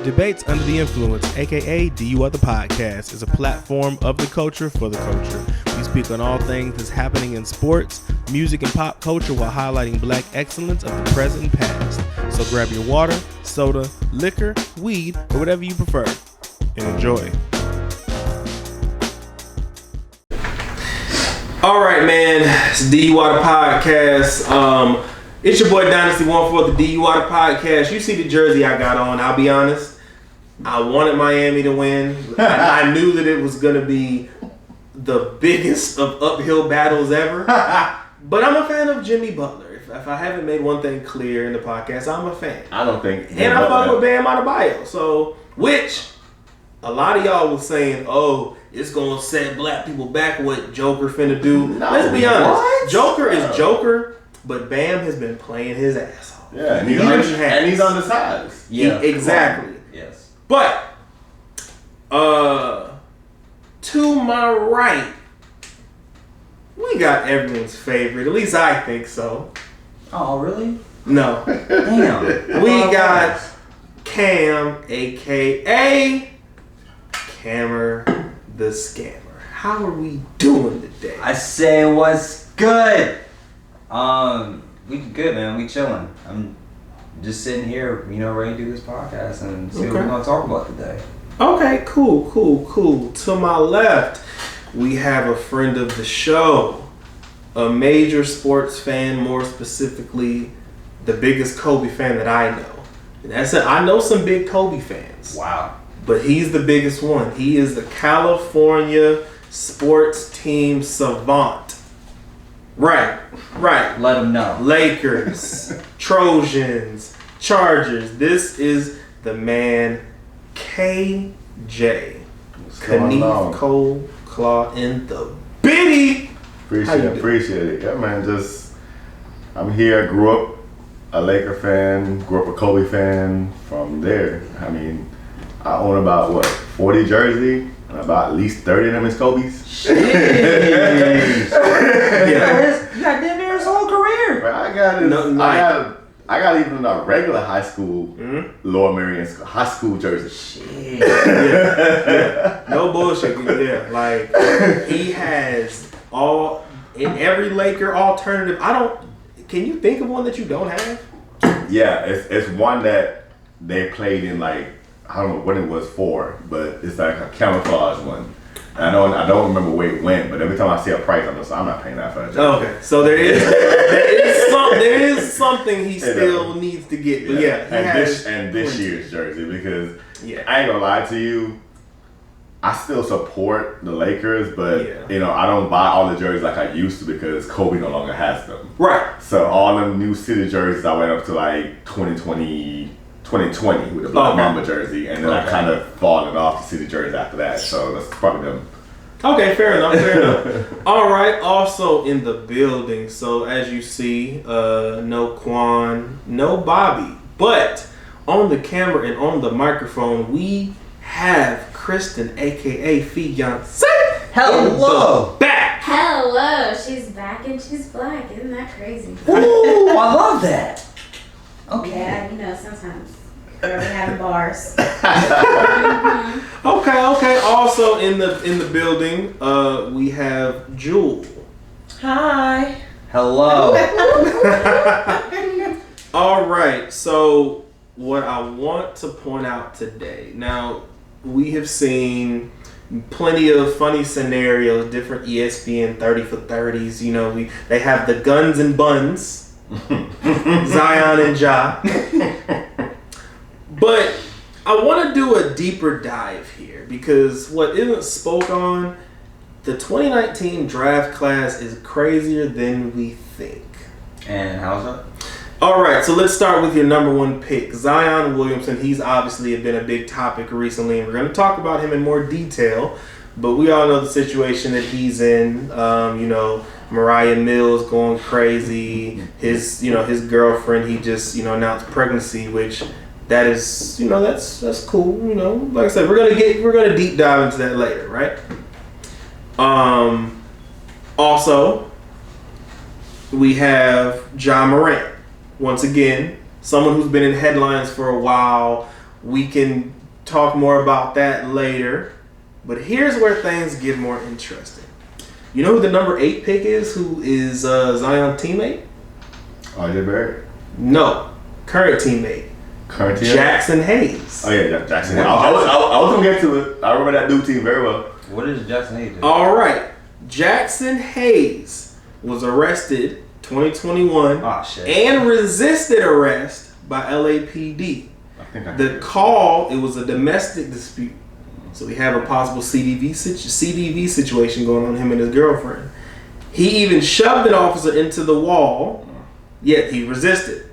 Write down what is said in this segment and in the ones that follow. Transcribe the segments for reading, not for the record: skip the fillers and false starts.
Debates Under the Influence, aka DUI the Podcast, is a platform of the culture for the culture. We speak on all things that's happening in sports, music, and pop culture while highlighting black excellence of the present and past. So grab your water, soda, liquor, weed, or whatever you prefer, and enjoy. All right, man. It's DUI the Podcast. It's your boy Dynasty One for the DUI the Podcast. You see the jersey I got on. I'll be honest. I wanted Miami to win. I knew that it was going to be the biggest of uphill battles ever. But I'm a fan of Jimmy Butler. If I haven't made one thing clear in the podcast, I'm a fan. I don't think. And I fuck with Bam Adebayo. So, which a lot of y'all was saying, oh, it's going to set black people back what Joker finna do. No, let's be honest. What? Joker is Joker, but Bam has been playing his ass off. Yeah, and he's undersized. Yeah, exactly. Yes. But, to my right, we got everyone's favorite. At least I think so. Oh, really? No. Damn. We got Cam, a.k.a. Cammer the Scammer. How are we doing today? I say what's good. We good, man. We chilling. I'm just sitting here, ready to do this podcast and see what we're gonna talk about today. Okay, cool. To my left, we have a friend of the show, a major sports fan, more specifically, the biggest Kobe fan that I know. And that's it. I know some big Kobe fans. Wow. But he's the biggest one. He is the California sports team savant. Right. Let them know. Lakers, Trojans, Chargers. This is the man, KJ. Knife Colclough in the biddy. Appreciate it. Yeah, man. I'm here. Grew up a Laker fan. Grew up a Kobe fan. From there, I own about 40 jerseys. About at least 30 of them is Kobe's. Shit. You got damn near his whole career. But I got even a regular high school, Lower Merion high school jersey. Shit. Yeah. No bullshit. Yeah, like he has all in every Laker alternative. Can you think of one that you don't have? Yeah, it's one that they played in I don't know what it was for, but it's like a camouflage one. I don't remember where it went, but every time I see a price, I'm not paying that for it. Okay, so there is something he still needs to get. But this year's jersey, because I ain't gonna lie to you, I still support the Lakers, but I don't buy all the jerseys like I used to because Kobe no longer has them. Right. So all them new city jerseys, I went up to 2020 with a Black Mamba jersey, and then I kind of fallen off the city jersey after that. So that's probably them. Okay, fair enough. All right. Also in the building. So as you see, no Quan, no Bobby, but on the camera and on the microphone, we have Kristen, aka Fiance. Hello. Back. Hello. She's back and she's black. Isn't that crazy? Ooh, I love that. Okay. Yeah, sometimes we're having bars. Okay. Also in the building, we have Jewel. Hi. Hello. All right. So what I want to point out today. Now we have seen plenty of funny scenarios, different ESPN 30 for 30s. They have the guns and buns. Zion and Ja. But I want to do a deeper dive here because what isn't spoke on, the 2019 draft class is crazier than we think. And how's that? All right, so let's start with your number one pick, Zion Williamson. He's obviously been a big topic recently, and we're going to talk about him in more detail. But we all know the situation that he's in. Mariah Mills going crazy. His girlfriend, he just, announced pregnancy, which that is, that's cool. Like I said, we're gonna deep dive into that later, right? Also, we have Ja Morant. Once again, someone who's been in headlines for a while We can talk more about that later. But here's where things get more interesting. You know who the number 8 pick is? Who is Zion's teammate? RJ Barrett? No. Current teammate. Current teammate? Jackson Hayes. Oh yeah, Jackson Hayes. I was gonna get to it. I remember that dude team very well. What does Jackson Hayes do? All right. Jackson Hayes was arrested 2021 and resisted arrest by LAPD. The call, it was a domestic dispute. So we have a possible CDV situation going on him and his girlfriend. He even shoved an officer into the wall, yet he resisted.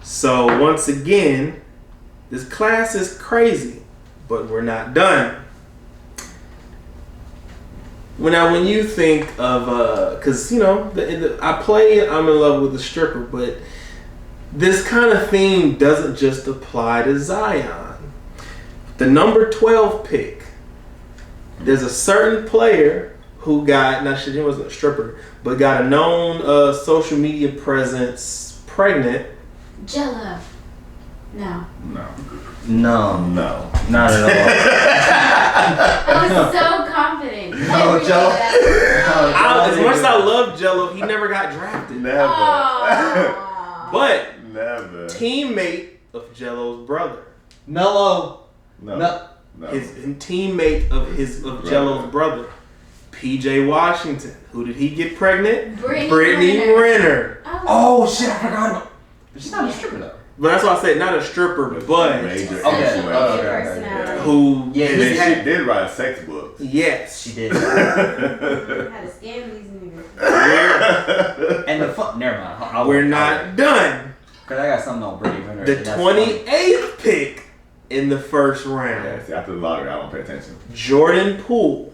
So once again, this class is crazy, but we're not done. Well, now when you think of, because I'm in love with the stripper, but this kind of theme doesn't just apply to Zion. The number 12 pick. There's a certain player who got, she wasn't a stripper, but got a known social media presence pregnant. Jello. No. Not at all. I was so confident. No, Jello. As much as I love Jello, he never got drafted. Never. But never. Teammate of Jello's brother. Melo. No. His teammate of Jello's brother, PJ Washington. Who did he get pregnant? Brittany Renner. Oh shit! I forgot about. But she's not a stripper though. But that's why I said not a stripper, but major okay. Who? Yeah, she did write a sex book. Yes, she did. Had to scam these niggas. And the fuck. Never mind. We're not done. Cause I got something on Brittany Renner. The 28th pick in the first round. Yeah, see, after the lottery, I don't pay attention. Jordan Poole.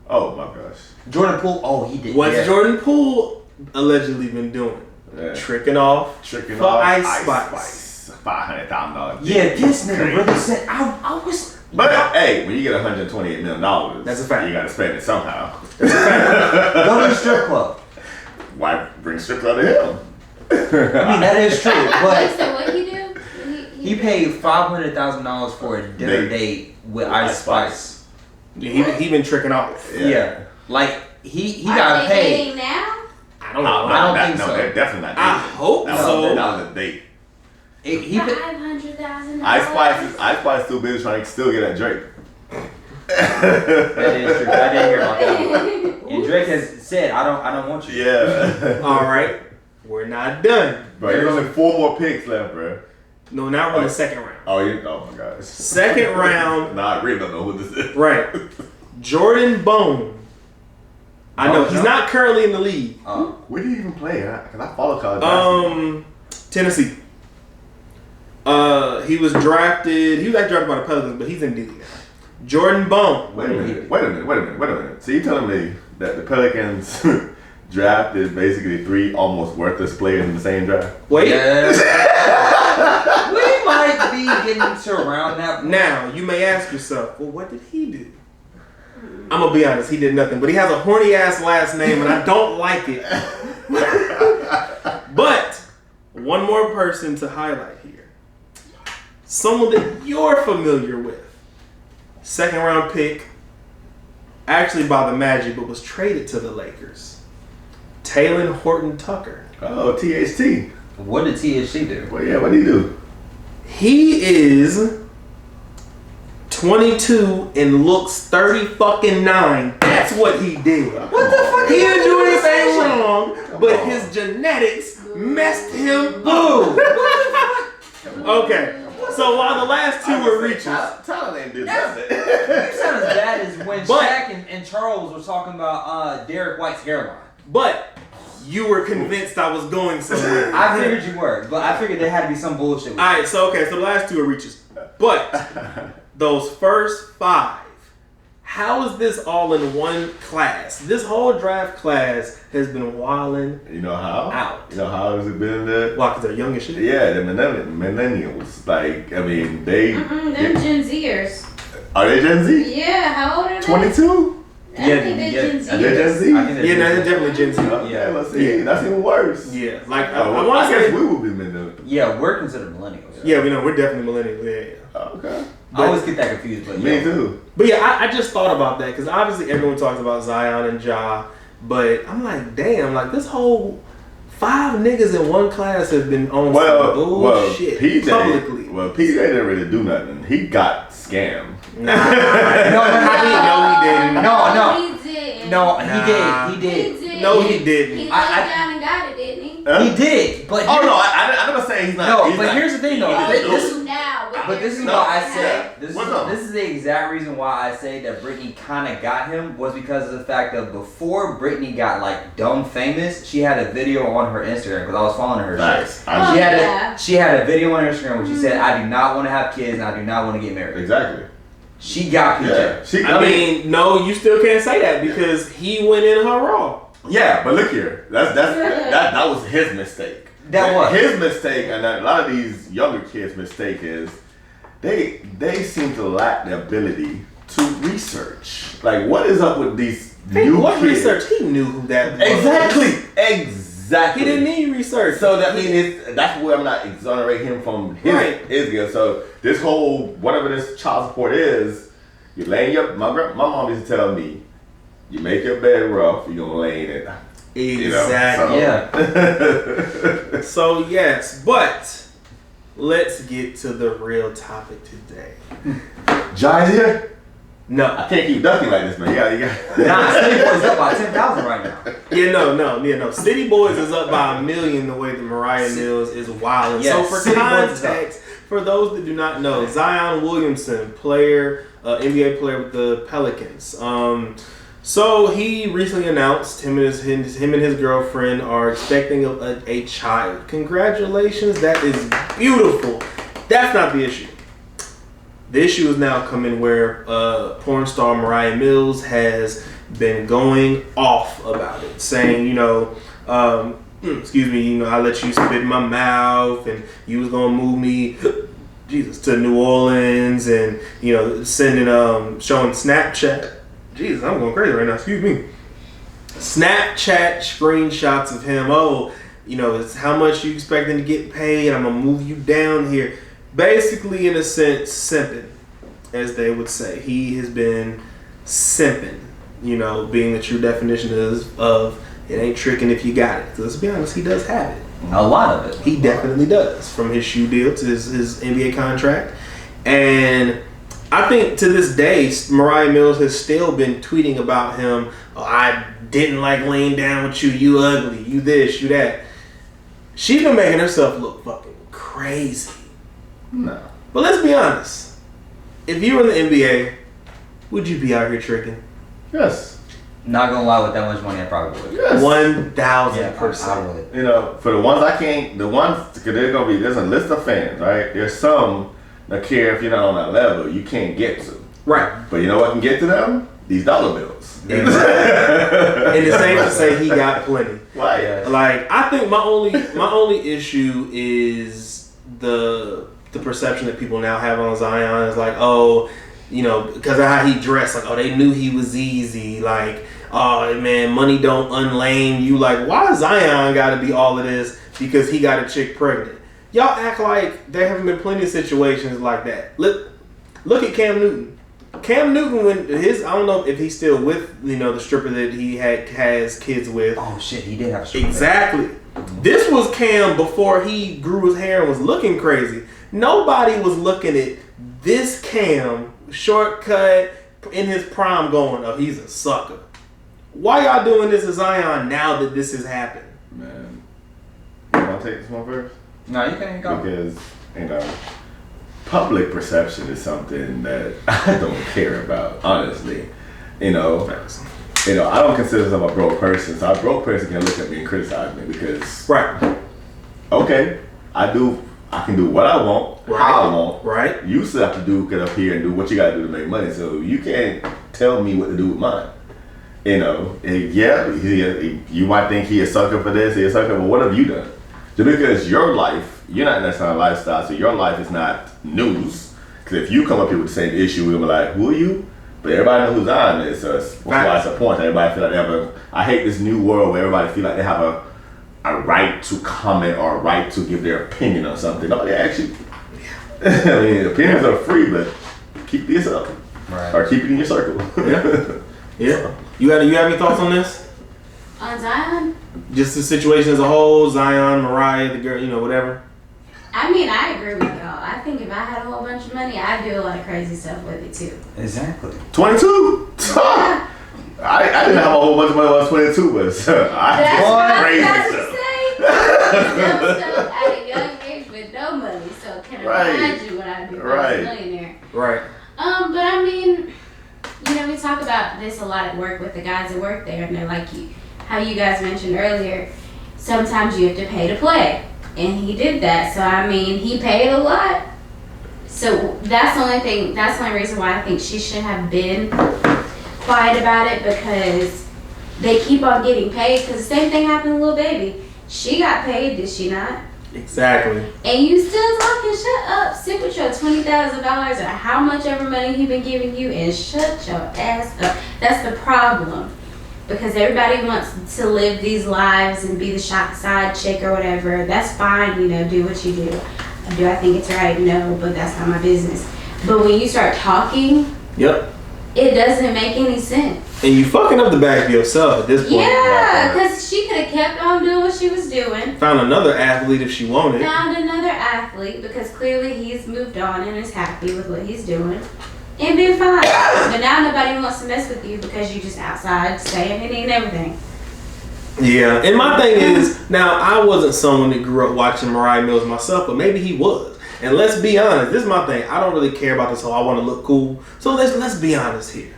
Oh my gosh. Jordan Poole. Oh, he did. What's Jordan Poole allegedly been doing? Yeah. Tricking off Ice Spice. $500,000. Yeah, this nigga really said I was. But hey, when you get $128 million, that's a fact. You got to spend it somehow. That's a fact. Go to the strip club. Why bring strip club to him? I mean that is true, but so what he do? He paid $500,000 for a dinner date with Ice Spice. Yeah, he been tricking off. Yeah. Like he Are got they paid. dating now? I don't know. I don't think so. They're definitely not dating. I hope so. That was a date. $500,000. Ice Spice too busy trying to still get at Drake. That is true. I didn't hear about that one. And Drake has said, I don't want you. Yeah. All right. We're not done. Bro, there's only 4 more picks left, bro. No, now we're in the second round. Oh my gosh. Second round. Nah, I really don't know who this is. Right. Jordan Bone. I know he's not currently in the league. Where did he even play? Because I follow college basketball. Tennessee. He was drafted. He was actually drafted by the Pelicans, but he's in D now. Jordan Bone. Wait a minute. So you telling me that the Pelicans drafted basically 3 almost worthless players in the same draft? Wait. Yeah. We might be getting to around that. Now, you may ask yourself, well, what did he do? I'm going to be honest, he did nothing. But he has a horny ass last name, and I don't like it. But, one more person to highlight here. Someone that you're familiar with. Second round pick, actually by the Magic, but was traded to the Lakers. Talen Horton-Tucker. Oh, THT. What did THT do? Well, yeah, what did he do? He is 22 and looks 30-fucking-9. That's what he did. What the fuck? He didn't do anything wrong, but his genetics messed him up. Okay. So while the last 2 were reaches. Tyler ain't did nothing. You sound as bad as when Shaq and Charles were talking about Derek White's hairline. But you were convinced I was going somewhere. I figured you were, but I figured there had to be some bullshit. Alright, so the last 2 are reaches. But those first 5, how is this all in one class? This whole draft class has been wilding. You know how? Out. You know how has it been there? Why? Because they're young as shit? Yeah, the millennials. Like, I mean, they... They're Gen Zers. Are they Gen Z? Yeah, how old are they? 22? I think they're Gen Z. They're Gen Z? They're definitely Gen Z. Yeah, let's see. Yeah. That's even worse. Yeah, like I want to say we will be millennials. Yeah, we're considered millennials. Yeah, we know we're definitely millennials. Yeah. Okay. I always get that confused, but Me too. But yeah, I just thought about that because obviously everyone talks about Zion and Ja, but I'm like, damn, like this whole 5 niggas in one class have been on some bullshit publicly. PJ didn't really do nothing. He got scammed. No, he didn't. No, He didn't. no, Nah. he did. No, he didn't. He laid I- down and got it, didn't he? He did, but Oh no, I never say he's not. No, he's but not- here's the thing though. he didn't This do is- it. Now, But this is No, why I yeah. say this What's up? is the exact reason why I say that Britney kind of got him was because of the fact that before Britney got like dumb famous, she had a video on her Instagram because I was following her. Facts. Oh, yeah. She had a video on her Instagram where she said, "I do not want to have kids and I do not want to get married." Exactly. She got PJ. Yeah. I mean, no, you still can't say that because he went in her raw. Yeah, but look here. That was his mistake. That was his mistake, and a lot of these younger kids' mistake is they seem to lack the ability to research. Like, what is up with these new What kids? research? He knew who that was. Exactly. He didn't need research. So that means that's where I'm not exonerating him from his guilt. So this whole whatever this child support is, you laying your my mom used to tell me, you make your bed rough, you're gonna lay in it. Exactly. Yeah. So yes, but let's get to the real topic today. Jai's here? No. I can't keep ducking like this, man. You got Nah, City Boy's up by 10,000 right now. No. City Boys is up by 1 million the way that Mariah Mills is wild. Yes, So for City Boys is up. context, for those that do not know, Zion Williamson, player, NBA player with the Pelicans. So he recently announced him and his girlfriend are expecting a child. Congratulations, that is beautiful. That's not the issue. The issue is now coming where porn star Mariah Mills has been going off about it, saying, excuse me, I let you spit in my mouth, and you was gonna move me, to New Orleans, and sending showing Snapchat. Jesus, I'm going crazy right now. Excuse me. Snapchat screenshots of him. It's how much you expecting to get paid. I'm gonna move you down here. Basically, in a sense, simping, as they would say. He has been simping, being the true definition of it ain't tricking if you got it. Because let's be honest, he does have it. A lot of it. He definitely does, from his shoe deal to his NBA contract. And I think to this day, Mariah Mills has still been tweeting about him. Oh, I didn't like laying down with you. You ugly. You this, you that. She's been making herself look fucking crazy. No. But let's be honest. If you were in the NBA, would you be out here tricking? Yes. Not gonna lie, with that much money, I probably would. Yes. 1,000%. I would. For the ones I can't, because there's a list of fans, right? There's some that care if you're not on that level, you can't get to. Right. But you know what can get to them? These dollar bills. Exactly. And it's safe to say he got plenty. Why? Yeah. Like, I think my only issue is the perception that people now have on Zion is like, because of how he dressed, like, they knew he was easy, like, oh man, money don't unlame you. Like, why Zion got to be all of this because he got a chick pregnant? Y'all act like there haven't been plenty of situations like that. Look at Cam Newton. Cam Newton, when I don't know if he's still with the stripper that he has kids with. Oh shit, he did have a stripper. Exactly. This was Cam before he grew his hair and was looking crazy. Nobody was looking at this Cam shortcut in his prime going, oh, he's a sucker. Why y'all doing this to Zion now that this has happened? Man. You want to take this one first? No, you can't go. Because, public perception is something that I don't care about, honestly. I don't consider myself a broke person, so a broke person can look at me and criticize me because, Right. okay, I can do what I want, how I want. Right. You still have to get up here and do what you got to do to make money, so you can't tell me what to do with mine. You might think he a sucker for this, he a sucker, but what have you done? Just because your life, you're not necessarily a lifestyle, so your life is not news. Because if you come up here with the same issue, we're gonna be like, who are you? But everybody knows who's on this, so that's why it's a point. Everybody feel like they have I hate this new world where everybody feel like they have a right to comment or a right to give their opinion on something. No, they actually, opinions are free, but keep to yourself. Right. Or keep it in your circle. Yeah. You have any thoughts on this? On Zion? Just the situation as a whole, Zion, Mariah, the girl, whatever. I mean, I agree with y'all. I think if I had a whole bunch of money, I'd do a lot of crazy stuff with it too. Exactly. 22? Yeah. I didn't have a whole bunch of money when I was 22, but I That's did what I was crazy about to stuff. say. Dumb stuff at a young age with no money. So can I imagine what I'd be if I was a millionaire? Right. But I mean, we talk about this a lot at work with the guys that work there, and they're like, how you guys mentioned earlier, sometimes you have to pay to play. And he did that. So, I mean, he paid a lot. So, that's the only reason why I think she should have been quiet about it, because they keep on getting paid. Because the same thing happened to Lil Baby. She got paid, did she not? Exactly. And you still talking, shut up, sit with your $20,000 or how much ever money he been giving you and shut your ass up. That's the problem. Because everybody wants to live these lives and be the side chick or whatever. That's fine, do what you do. Do I think it's right? No, but that's not my business. But when you start talking, yep, it doesn't make any sense. And you fucking up the bag for yourself at this point. Yeah, because she could have kept on doing what she was doing. Found another athlete if she wanted. Found another athlete, because clearly he's moved on and is happy with what he's doing. And been fine. But now nobody wants to mess with you because you just outside saying it and everything. Yeah, and my thing is, now I wasn't someone that grew up watching Mariah Mills myself, but maybe he was. And let's be honest, this is my thing. I don't really care about this whole I want to look cool. So let's be honest here.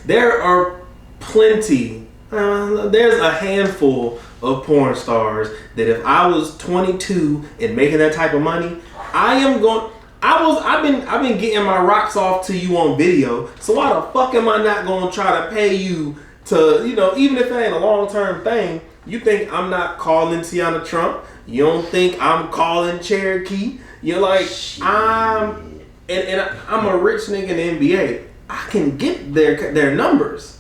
There are plenty, there's a handful of porn stars that if I was 22 and making that type of money, I've been getting my rocks off to you on video. So why the fuck am I not gonna try to pay you to, even if it ain't a long-term thing? You think I'm not calling Tiana Trump? You don't think I'm calling Cherokee? You're like, I'm a rich nigga in the NBA. I can get their numbers.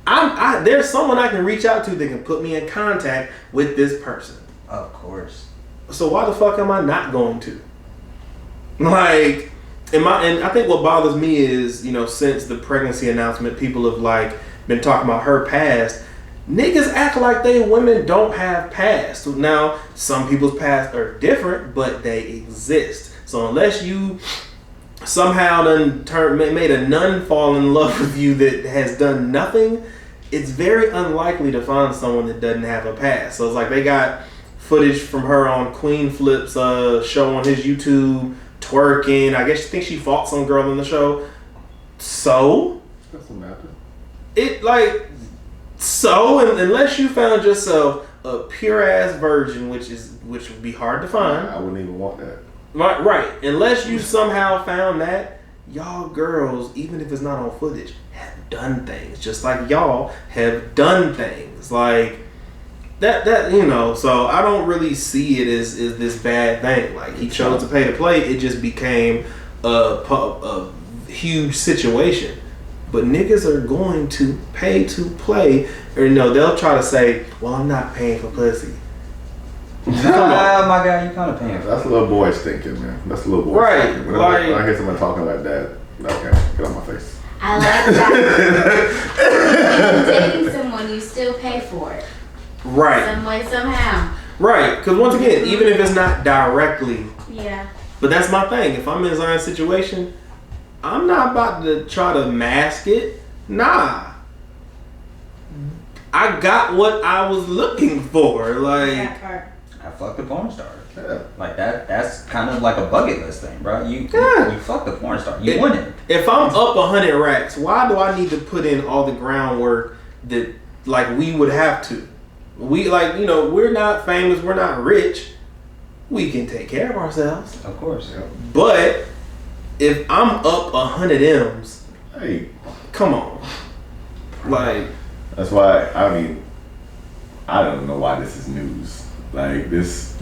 There's someone I can reach out to that can put me in contact with this person. Of course. So why the fuck am I not going to? Like, and I think what bothers me is, since the pregnancy announcement, people have been talking about her past. Niggas act like women don't have past. Now, some people's past are different, but they exist. So unless you somehow made a nun fall in love with you that has done nothing, it's very unlikely to find someone that doesn't have a past. So it's like they got footage from her on Queen Flip's show on his YouTube, twerking. I guess you think she fought some girl in the show. So unless you found yourself a pure ass virgin, which would be hard to find. I wouldn't even want that. Right. Unless you somehow found that, y'all girls, even if it's not on footage, have done things. Just like y'all have done things. Like that, so I don't really see it as this bad thing. Like, he chose to pay to play, it just became a huge situation. But niggas are going to pay to play, or they'll try to say, well, I'm not paying for pussy. My God, you kind of paying for That's a little boyish thinking, man. That's a little boyish right. thinking. When I hear someone talking like that, okay, get off my face. I like that. If you're dating someone, you still pay for it. Right. Some way, somehow. Right. Because once again, even if it's not directly. Yeah. But that's my thing. If I'm in a Zion situation, I'm not about to try to mask it. Nah. I got what I was looking for. Like, That part. I fucked a porn star. Yeah. Like that's kind of like a bucket list thing, bro. You fucked a porn star. You won it. If I'm up 100 racks, why do I need to put in all the groundwork that we would have to? We we're not famous, we're not rich. We can take care of ourselves. Of course. Yeah. But if I'm up 100 M's, Hey, come on. Like, that's why I don't know why this is news. Like this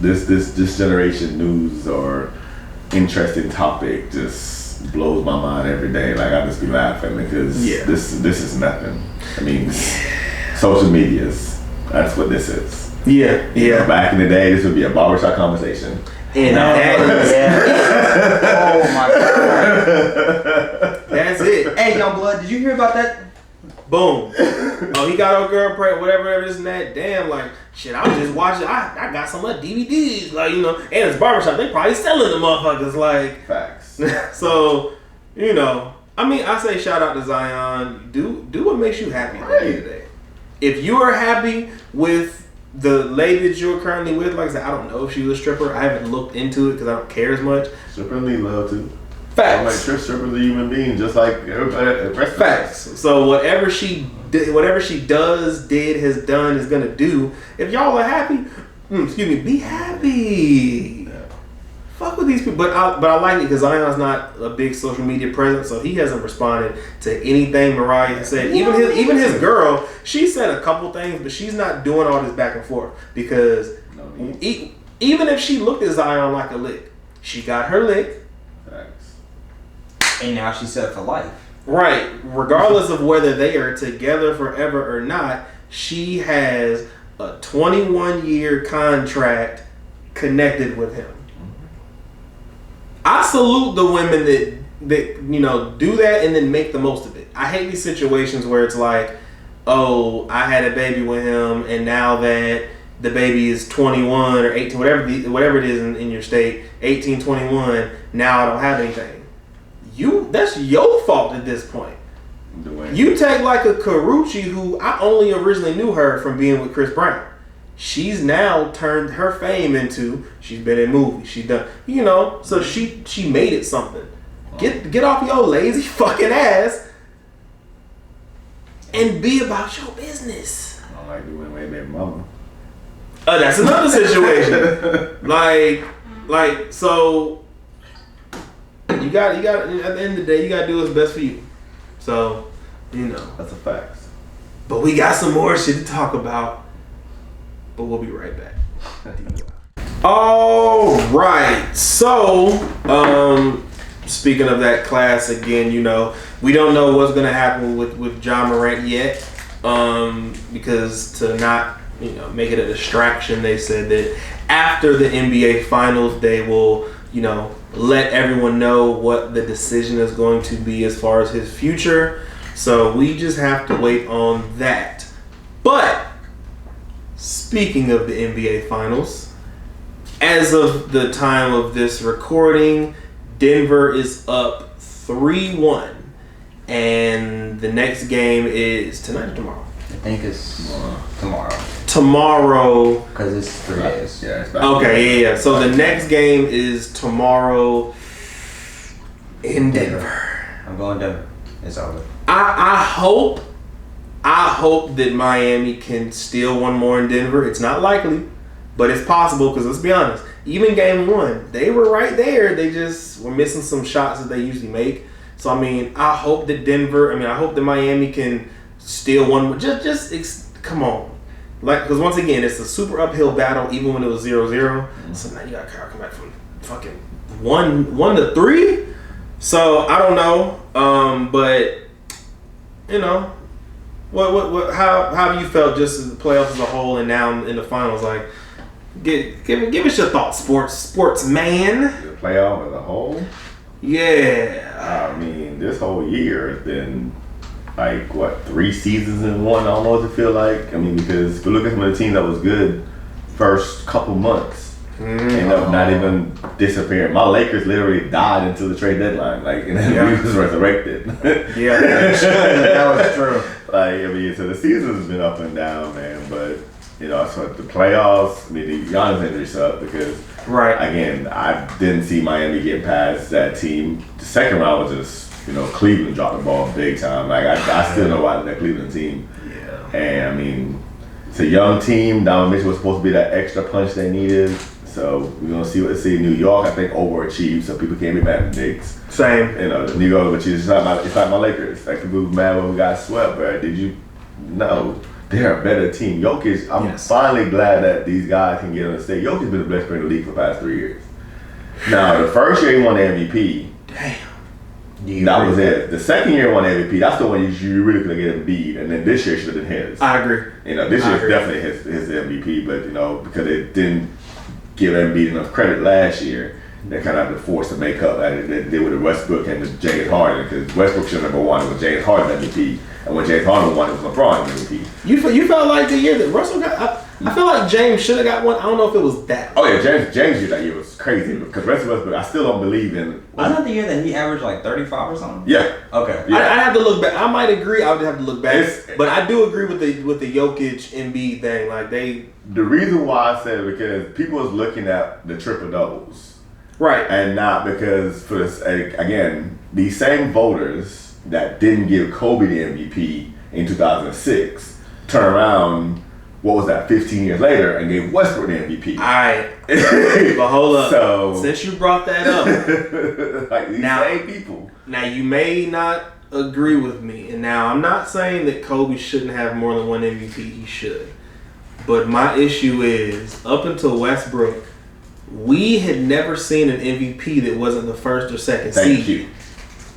generation news or interesting topic just blows my mind every day. Like, I just be laughing because this is nothing. Social medias. That's what this is. Yeah. Back in the day, this would be a barbershop conversation. And Oh my God. Hey, young blood, did you hear about that? Boom. Oh, he got a girl pregnant, whatever, this and that. Damn, like, shit, I was just watching. I got some of DVDs, like, you know, and it's barbershop. They probably selling the motherfuckers, like. Facts. So, you know, I mean, I say shout out to Zion. Do what makes you happy at the end of the day. If you are happy with the lady that you're currently with, like I said, I don't know if she was a stripper. I haven't looked into it because I don't care as much. Strippers need love too. Facts. I'm like, strippers are human beings, just like everybody. The rest of Facts. us. So whatever she has done, is gonna do. If y'all are happy, be happy. Yeah. Fuck with these people. But I like it because Zion's not a big social media presence, so he hasn't responded to anything Mariah said. Yeah, Even his girl, she said a couple things, but she's not doing all this back and forth because even if she looked at Zion like a lick, she got her lick. Facts. And now she's set for life. Right. Regardless of whether they are together forever or not, she has a 21-year contract connected with him. I salute the women that you know do that and then make the most of it. I hate these situations where it's like, oh, I had a baby with him, and now that the baby is 21 or 18, whatever it is in your state, 18, 21, now I don't have anything. That's your fault at this point. You take like a Karuchi, who I only originally knew her from being with Chris Brown. She's now turned her fame into, she's been in movies, she's done, you know, so she made it something. Get off your lazy fucking ass and be about your business. I don't like doing my baby mama. That's another situation. like so you got at the end of the day, you gotta do what's best for you. So, you know. That's a fact. But we got some more shit to talk about. But we'll be right back. All right. So, speaking of that class again, you know, we don't know what's going to happen with Ja Morant yet, because to not, you know, make it a distraction, they said that after the NBA Finals, they will, you know, let everyone know what the decision is going to be as far as his future. So we just have to wait on that. But speaking of the NBA Finals, as of the time of this recording, Denver is up 3-1. And the next game is tonight or tomorrow? I think it's tomorrow. Tomorrow. Because it's 3 days. Yeah, it's back. Okay, yeah. So the next game is tomorrow in Denver. I'm going Denver. It's over. I hope that Miami can steal one more in Denver. It's not likely, but it's possible because let's be honest, even game 1, they were right there. They just were missing some shots that they usually make. So, I mean, I hope that Miami can steal one more. Come on. Because once again, it's a super uphill battle even when it was 0-0. So now you got to come back from fucking 1-3. So, I don't know. But, you know, how have you felt just as the playoffs as a whole and now in the finals? Like, give us your thoughts, sports man. The playoff as a whole? Yeah. I mean, this whole year has been like 3 seasons in one almost, it feel like. I mean, because if you look at some of the teams that was good first couple months, end up not even disappearing. My Lakers literally died until the trade deadline, like, and then we was resurrected. Yeah, that was true. Like, I mean, so the season's been up and down, man. But you know, so the playoffs, I mean, the Giannis injury sucked because, again, I didn't see Miami get past that team. The second round was just, you know, Cleveland dropped the ball big time. Like, I still know why that Cleveland team. Yeah. And I mean, it's a young team. Donovan Mitchell was supposed to be that extra punch they needed. So we're gonna see what they see. New York, I think, overachieved, so people can't be mad at the Knicks. Same. You know, New York, but it's not my Lakers. Like, people were mad when we got swept, bro. Did you? No. They're a better team. Jokic, I'm finally glad that these guys can get on the stage. Jokic's been the best player in the league for the past 3 years. Now, the first year he won the MVP. Damn. That was it. The second year he won the MVP. That's the one you really could have given Embiid, and then this year should have been his. I agree. You know, this year's definitely his MVP, but you know, because it didn't give Embiid enough credit last year. they kind of have to force to make up as they did with the Westbrook and the James Harden, because Westbrook should have won it with James Harden MVP, and when James Harden won it was LeBron MVP. You felt like the year that Russell got. I feel like James should have got one. I don't know if it was that. Oh yeah, James year that year was crazy because Russell Westbrook, I still don't believe in. Wasn't that the year that he averaged like 35 or something? Yeah. Okay. Yeah. I have to look back. I might agree. I would have to look back, but I do agree with the Jokic Embiid thing. Like they. The reason why I said it because people was looking at the triple doubles, right, and not because for this again these same voters that didn't give Kobe the MVP in 2006 turn around. What was that? 15 years later, and gave Westbrook the MVP. Alright, but hold up. So since you brought that up, like these same people. Now you may not agree with me, and now I'm not saying that Kobe shouldn't have more than one MVP. He should, but my issue is up until Westbrook, we had never seen an MVP that wasn't the first or second seed. Thank you.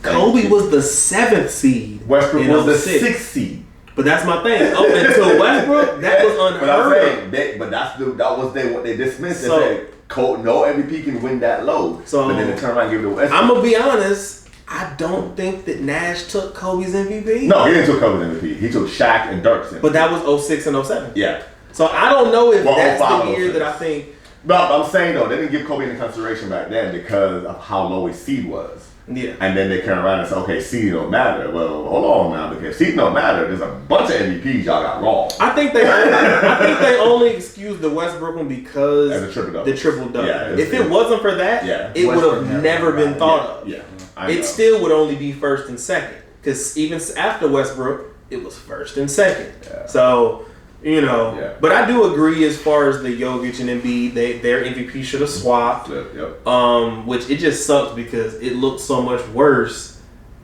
Kobe was the 7th seed. Westbrook was the 6th seed. But that's my thing. Up until Westbrook, that was unheard of. But that was what they dismissed. They said no MVP can win that low. So, but then they turn around and give it to Westbrook. I'm gonna be honest. I don't think that Nash took Kobe's MVP. No, he didn't take Kobe's MVP. He took Shaq and Dirk's MVP. But that was 06 and 07. Yeah. So I don't know if that's the year 06. that I think. But I'm saying though, they didn't give Kobe any consideration back then because of how low his seed was. Yeah. And then they turn around and say, okay, seed don't matter. Well, hold on now, because seed don't matter. There's a bunch of MVPs y'all got wrong. I think they only excused the Westbrook one because the triple double. Yeah, if it wasn't for that, it would have never been thought of. Yeah. It still would only be first and second. Because even after Westbrook, it was first and second. Yeah. So, but I do agree as far as the Jokic and Embiid, their MVP should have swapped. Yep. Which it just sucks because it looked so much worse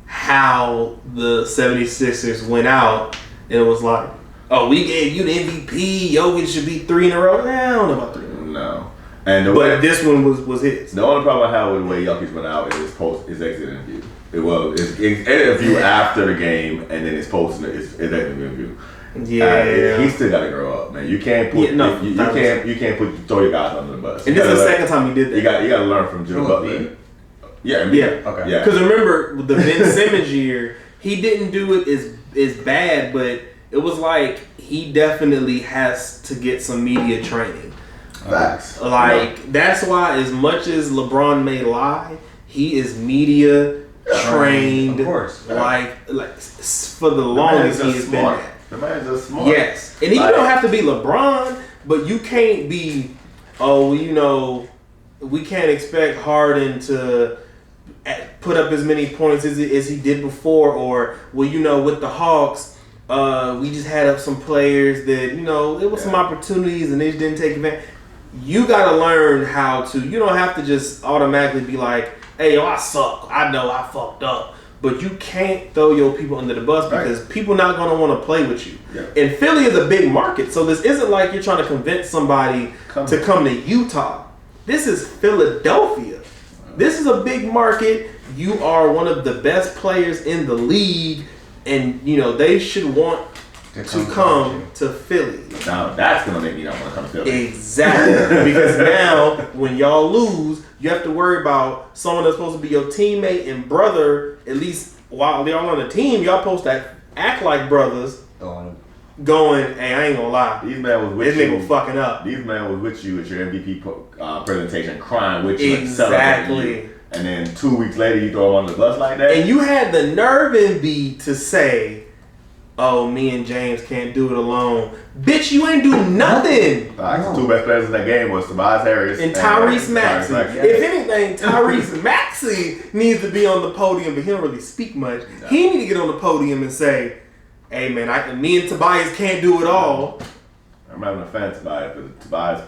how the 76ers went out. And it was like, oh, we gave you the MVP. Jokic should be 3 in a row. I don't know about 3 in a row. No. And this one was his. The only problem I had with the way Jokic went out is his exit interview. His interview after the game, and then his exit interview. Yeah, he still gotta grow up, man. You can't put you can't throw your guys under the bus. And this is the second time he did that. You gotta learn from Jimmy Butler. Yeah. Okay. Yeah. Because remember the Ben Simmons year, he didn't do it as bad, but it was like he definitely has to get some media training. Facts. That's why as much as LeBron may lie, he is media trained. Of course. Like for the longest he has been at. The man's just smart. Yes. And you don't have to be LeBron, but you can't be, we can't expect Harden to put up as many points as he did before, or, with the Hawks, we just had up some players that, it was some opportunities and they just didn't take advantage. You got to learn how to, you don't have to just automatically be like, hey, I suck. I know I fucked up. But you can't throw your people under the bus because people not going to want to play with you. Yeah. And Philly is a big market, so this isn't like you're trying to convince somebody to come to Utah. This is Philadelphia. This is a big market. You are one of the best players in the league, and they should want to come to Philly. Now that's going to make me not want to come to Philly. Exactly. Because now when y'all lose, you have to worry about someone that's supposed to be your teammate and brother. At least while y'all on the team, y'all supposed to act like brothers. Going, hey, I ain't gonna lie. These man was with this nigga fucking up. These man was with you at your MVP presentation, crying with you, exactly. You. And then 2 weeks later, you throw him on the bus like that. And you had the nerve in B to say, "Oh, me and James can't do it alone." Bitch, you ain't do nothing. The two best players in that game was Tobias Harris and Tyrese Maxey. If anything, Tyrese Maxey needs to be on the podium, but he don't really speak much. No. He need to get on the podium and say, "Hey man, me and Tobias can't do it all." I'm not a fan of Tobias, but Tobias,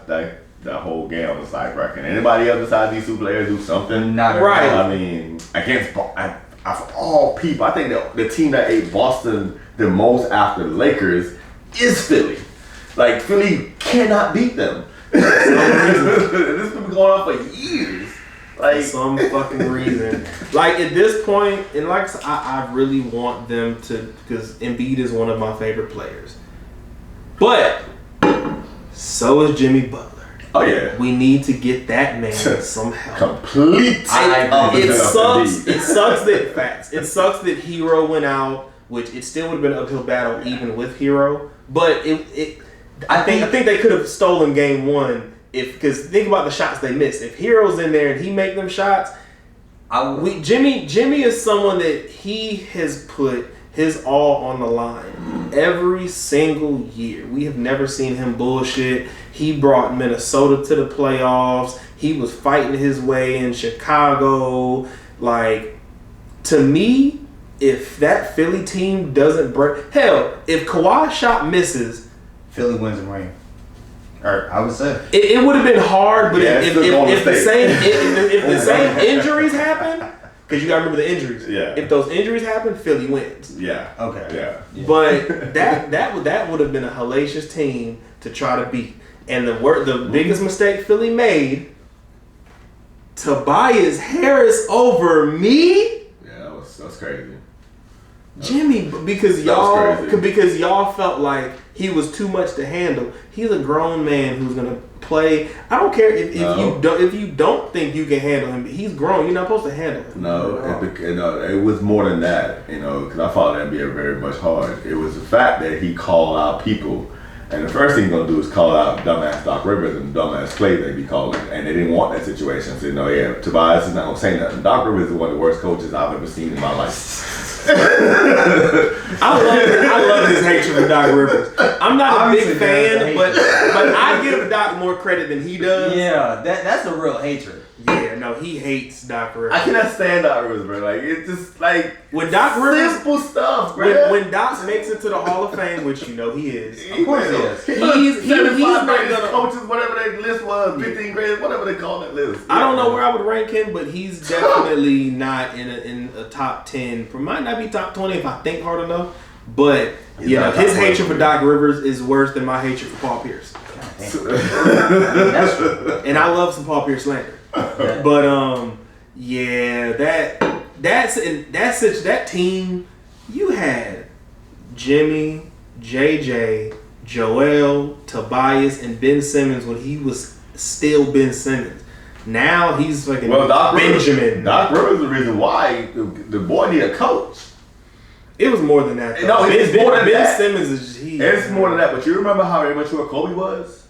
that whole game was like, right, can anybody else besides these two players do something? Not right. I mean, against of all people, I think the team that ate Boston the most after the Lakers is Philly. Like, Philly cannot beat them. This has been going on for years. Like, for some fucking reason. Like, at this point, and like I really want them to, because Embiid is one of my favorite players. But so is Jimmy Butler. Oh yeah. We need to get that man some help. Complete. It sucks. It sucks that facts. It sucks that Hero went out, which it still would have been an uphill battle even with Hero. But I think they could have stolen game one because think about the shots they missed. If Hero's in there and he make them shots, Jimmy is someone that he has put his all on the line every single year. We have never seen him bullshit. He brought Minnesota to the playoffs. He was fighting his way in Chicago. Like, to me, if that Philly team doesn't break... Hell, if Kawhi's shot misses... Philly wins and ring. Or I would say. It would have been hard, but Yeah, if the same injuries happen... Because you got to remember the injuries. Yeah. If those injuries happen, Philly wins. Yeah. Okay. Yeah. But that would have been a hellacious team to try to beat. And the biggest mistake Philly made, Tobias Harris over me. Yeah, that's crazy. Jimmy, because y'all felt like he was too much to handle. He's a grown man who's gonna play. I don't care if you don't think you can handle him. He's grown. You're not supposed to handle him. No, it was more than that. Because I followed NBA very much hard. It was the fact that he called out people, and the first thing he's gonna do is call out dumbass Doc Rivers and dumbass Clay they be calling, and they didn't want that situation. So Tobias is not gonna say nothing. Doc Rivers is one of the worst coaches I've ever seen in my life. I love his hatred for Doc Rivers. I'm not a big fan, but I give Doc more credit than he does. Yeah, that's a real hatred. Yeah, no, he hates Doc Rivers. I cannot stand Doc Rivers, bro. Like, it's just like when Doc Rivers, simple stuff, bro. When Doc makes it to the Hall of Fame, which he is, of course he is. He's not gonna coaches, whatever that list was, 15 grades, whatever they call that list. I don't know where I would rank him, but he's definitely not in a top 10. Might not be top 20 if I think hard enough. But his hatred for Doc Rivers is worse than my hatred for Paul Pierce. And I love some Paul Pierce slander. But that team, you had Jimmy, JJ, Joel, Tobias, and Ben Simmons when he was still Ben Simmons. Now he's fucking Benjamin. Doc Rivers is the reason why the boy need a coach. It was more than that. No, it's more than that. Ben Simmons is It's more than that. But you remember how immature Kobe was?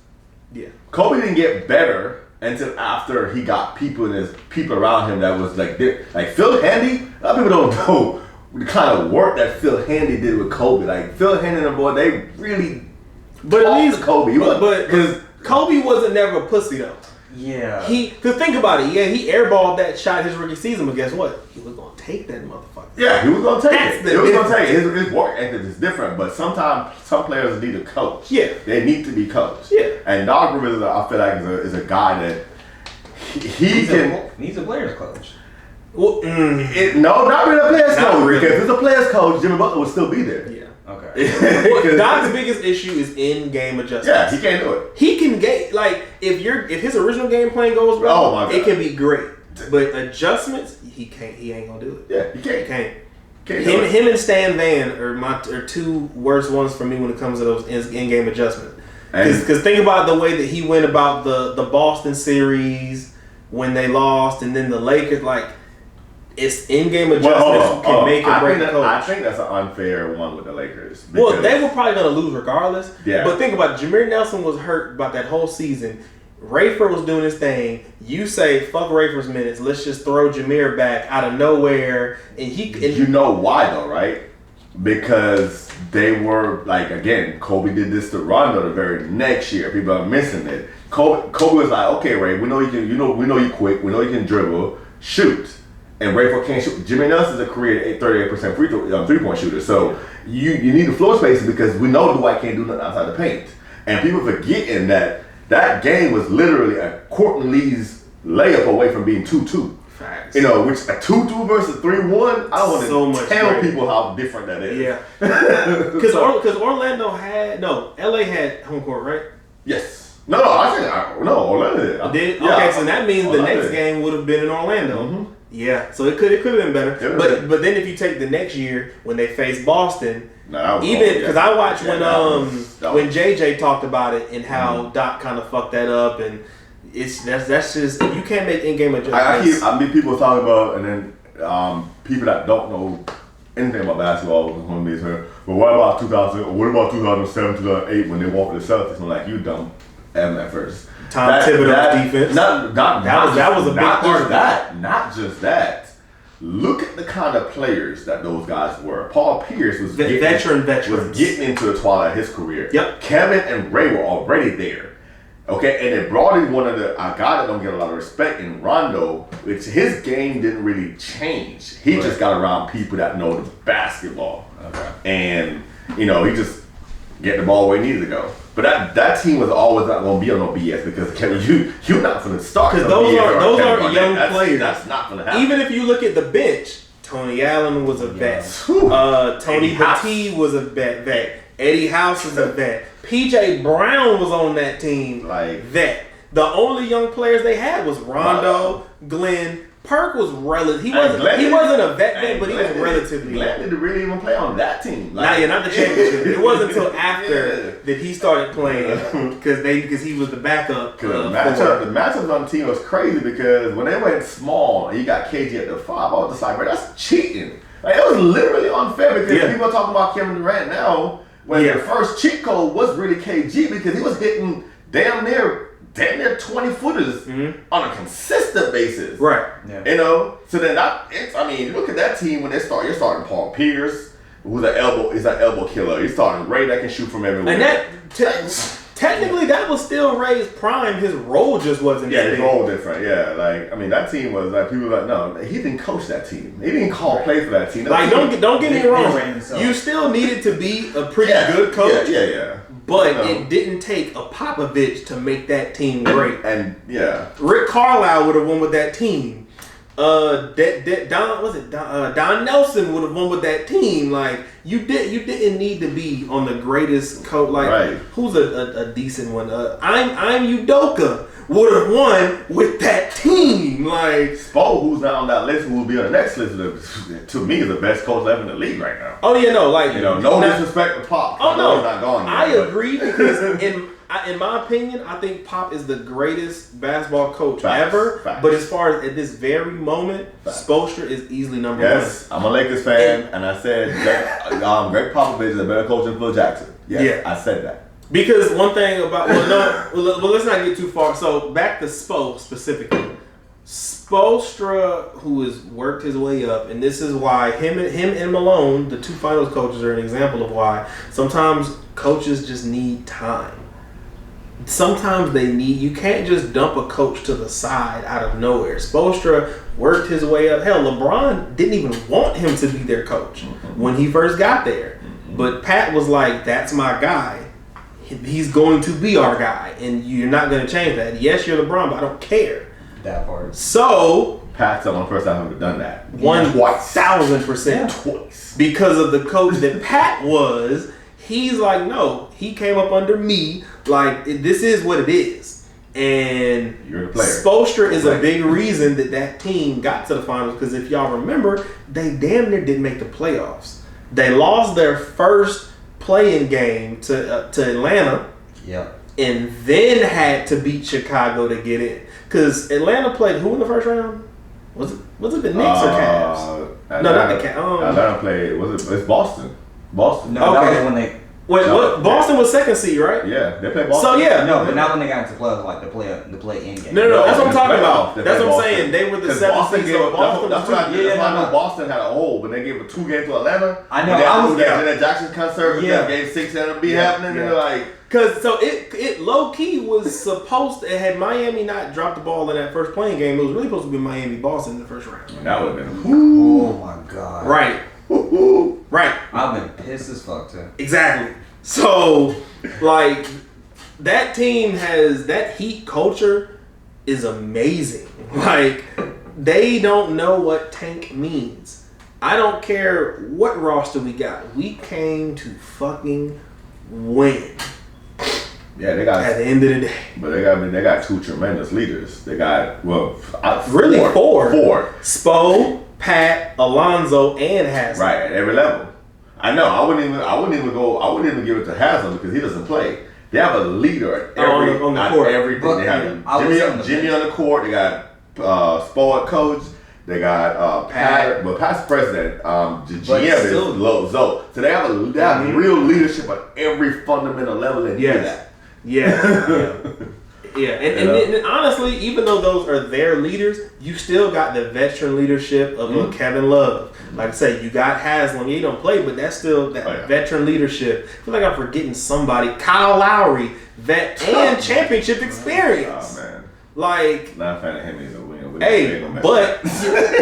Yeah. Kobe didn't get better until after he got people around him that was like Phil Handy. A lot of people don't know the kind of work that Phil Handy did with Kobe. Like Phil Handy and the boy, they really. But at least Kobe, because Kobe wasn't never a pussy though. Yeah. Cause think about it. Yeah, he airballed that shot his rookie season, but guess what? He was gonna take that motherfucker. Yeah, he was gonna take it. He was gonna take it. His work ethic is different, but sometimes some players need a coach. Yeah, they need to be coached. Yeah, and Doc Rivers, I feel like is a guy that he's a players coach. Well, no, not really a players coach. Really. Because if it's a players coach, Jimmy Butler would still be there. Yeah. Okay. Well, Doc's biggest issue is in-game adjustments. Yeah, he can't do it. He can if his original game plan goes well, it can be great. But adjustments, he can't. He ain't gonna do it. Yeah, he can't. Him and Stan Van are two worst ones for me when it comes to those in-game adjustments. Because think about the way that he went about the Boston series when they lost, and then the Lakers it's in-game adjustments can make or break the coach. I think that's an unfair one with the Lakers. Well, they were probably going to lose regardless. Yeah. But think about it. Jameer Nelson was hurt about that whole season. Rayford was doing his thing. You say, fuck Rayford's minutes. Let's just throw Jameer back out of nowhere. And you know why, though, right? Because they were, again, Kobe did this to Rondo the very next year. People are missing it. Kobe was like, okay, Ray, we know you can. We know you quick. We know you can dribble. Shoot. And Rayford can't shoot. Jimmy Nelson's a career 38% three-point shooter. So you need the floor spacing because we know Dwight can't do nothing outside the paint. And people forgetting that game was literally a Courtney Lee's layup away from being 2-2. Facts. Which a 2-2 versus 3-1, I don't want to tell people how different that is. Yeah. Because Orlando LA had home court, right? Yes. No, Orlando did. Yeah, okay, so that means the next game would have been in Orlando. Mm-hmm. Yeah, so it could have been better. But then if you take the next year when they faced Boston, because I watched when JJ talked about it and how Doc kind of fucked that up, and that's just you can't make in-game adjustments. I meet people talking about, and then people that don't know anything about basketball when they say, well, what about 2007, 2008 when they walked with the Celtics? I'm like, you dumb at first. Tom Thibodeau's defense. That was a big part of that. Not just that. Look at the kind of players that those guys were. Paul Pierce was veterans. Was getting into the twilight of his career. Yep. Kevin and Ray were already there. Okay, and they brought in one of a guy that don't get a lot of respect in Rondo, which his game didn't really change. He just got around people that know the basketball. Okay. And, he just get the ball where he needed to go. But that team was always not going to be on no BS because Kevin, you're not going to start. Because those are young players. That's not going to happen. Even if you look at the bench, Tony Allen was a vet. Tony Petit was a vet. Eddie House is a vet. PJ Brown was on that team. Vet. The only young players they had was Rondo, Glenn. Perk was he wasn't a vet, but he was relatively. Glenn didn't really even play on that team. Not the championship. It wasn't until after that he started playing because he was the backup. The matchups on the team was crazy because when they went small and you got KG at the 5, I was just like, bro, that's cheating. Like, it was literally unfair because people are talking about Kevin Durant now when the first cheat code was really KG because he was hitting damn near 20-footers on a consistent basis. Right. Yeah. So then look at that team when you're starting Paul Pierce, who's an elbow killer. You're starting Ray that can shoot from everywhere. And that technically that was still Ray's prime. His role just wasn't his role different. Yeah. That team was people were like, no, he didn't coach that team. He didn't call plays for that team. Don't get me wrong. You still needed to be a pretty good coach. Yeah. But it didn't take a Popovich to make that team great. And Rick Carlisle would have won with that team. Don Nelson would have won with that team. You didn't need to be on the greatest coach. Who's a decent one? I'm Udoka would have won with that team. Spo, who's not on that list, who will be on the next list, to me is the best coach ever in the league right now. Oh yeah, no, no disrespect to Pop. Oh no, he's not gone yet, I agree because in my opinion, I think Pop is the greatest basketball coach ever. Facts. But as far as at this very moment, Spoelstra is easily number one. Yes, I'm a Lakers fan, and I said Greg Popovich is a better coach than Phil Jackson. Yes, I said that. Because one thing about let's not get too far. So back to Spo specifically. Spoelstra, who has worked his way up, and this is why him and Malone, the two finals coaches, are an example of why sometimes coaches just need time. Sometimes you can't just dump a coach to the side out of nowhere. Spoelstra worked his way up. Hell, LeBron didn't even want him to be their coach when he first got there. But Pat was like, that's my guy. He's going to be our guy, and you're not going to change that. Yes, you're LeBron, but I don't care. That part. So Pat's the one person I've ever done that. 1,000% twice. Because of the coach that Pat was, he's like, no, he came up under me. This is what it is. And you're the player. Spoelstra is a big reason that team got to the finals. Because if y'all remember, they damn near didn't make the playoffs. They lost their first play-in game to Atlanta. Yep. And then had to beat Chicago to get in. Because Atlanta played who in the first round? Was it the Knicks or Cavs? No, not the Cavs. Atlanta played. It's Boston. Boston. No, that was when they. Wait, what? Boston was second seed, right? Yeah, they played Boston. So yeah, no, but not when they got into playoffs, the play-in game. No, that's what I'm talking about. That's what I'm saying. They were the seventh seed. So Boston. That's why I know Boston had a hole, but they gave a 2 games to Atlanta. I know. I was there. And then Jackson concert. Game 6 had to be happening. And they're because it low key was supposed to, had Miami not dropped the ball in that first playing game, it was really supposed to be Miami Boston in the first round. That would have been. Oh my god. Right. Right. I've been pissed as fuck too. Exactly. So, that team has, that Heat culture is amazing. They don't know what tank means. I don't care what roster we got. We came to fucking win. Yeah, they got. At the end of the day. But they got 2 tremendous leaders. They got, really 4. 4. Spo, Pat, Alonzo, and Haslem. Right, at every level. I know. I wouldn't even give it to Haslem because he doesn't play. They have a leader at on the court. everything. But, they have Jimmy on the court. They got sport coach. They got Pat. Well, Pat's the president. The GM is Zoe. So they have real leadership at every fundamental level. And that. Yeah, and honestly, even though those are their leaders, you still got the veteran leadership of Kevin Love. Like I said, you got Haslam. He don't play, but that's still that veteran leadership. I feel like I'm forgetting somebody. Kyle Lowry, vet and championship experience. Oh man, like not a fan of him either. Hey, but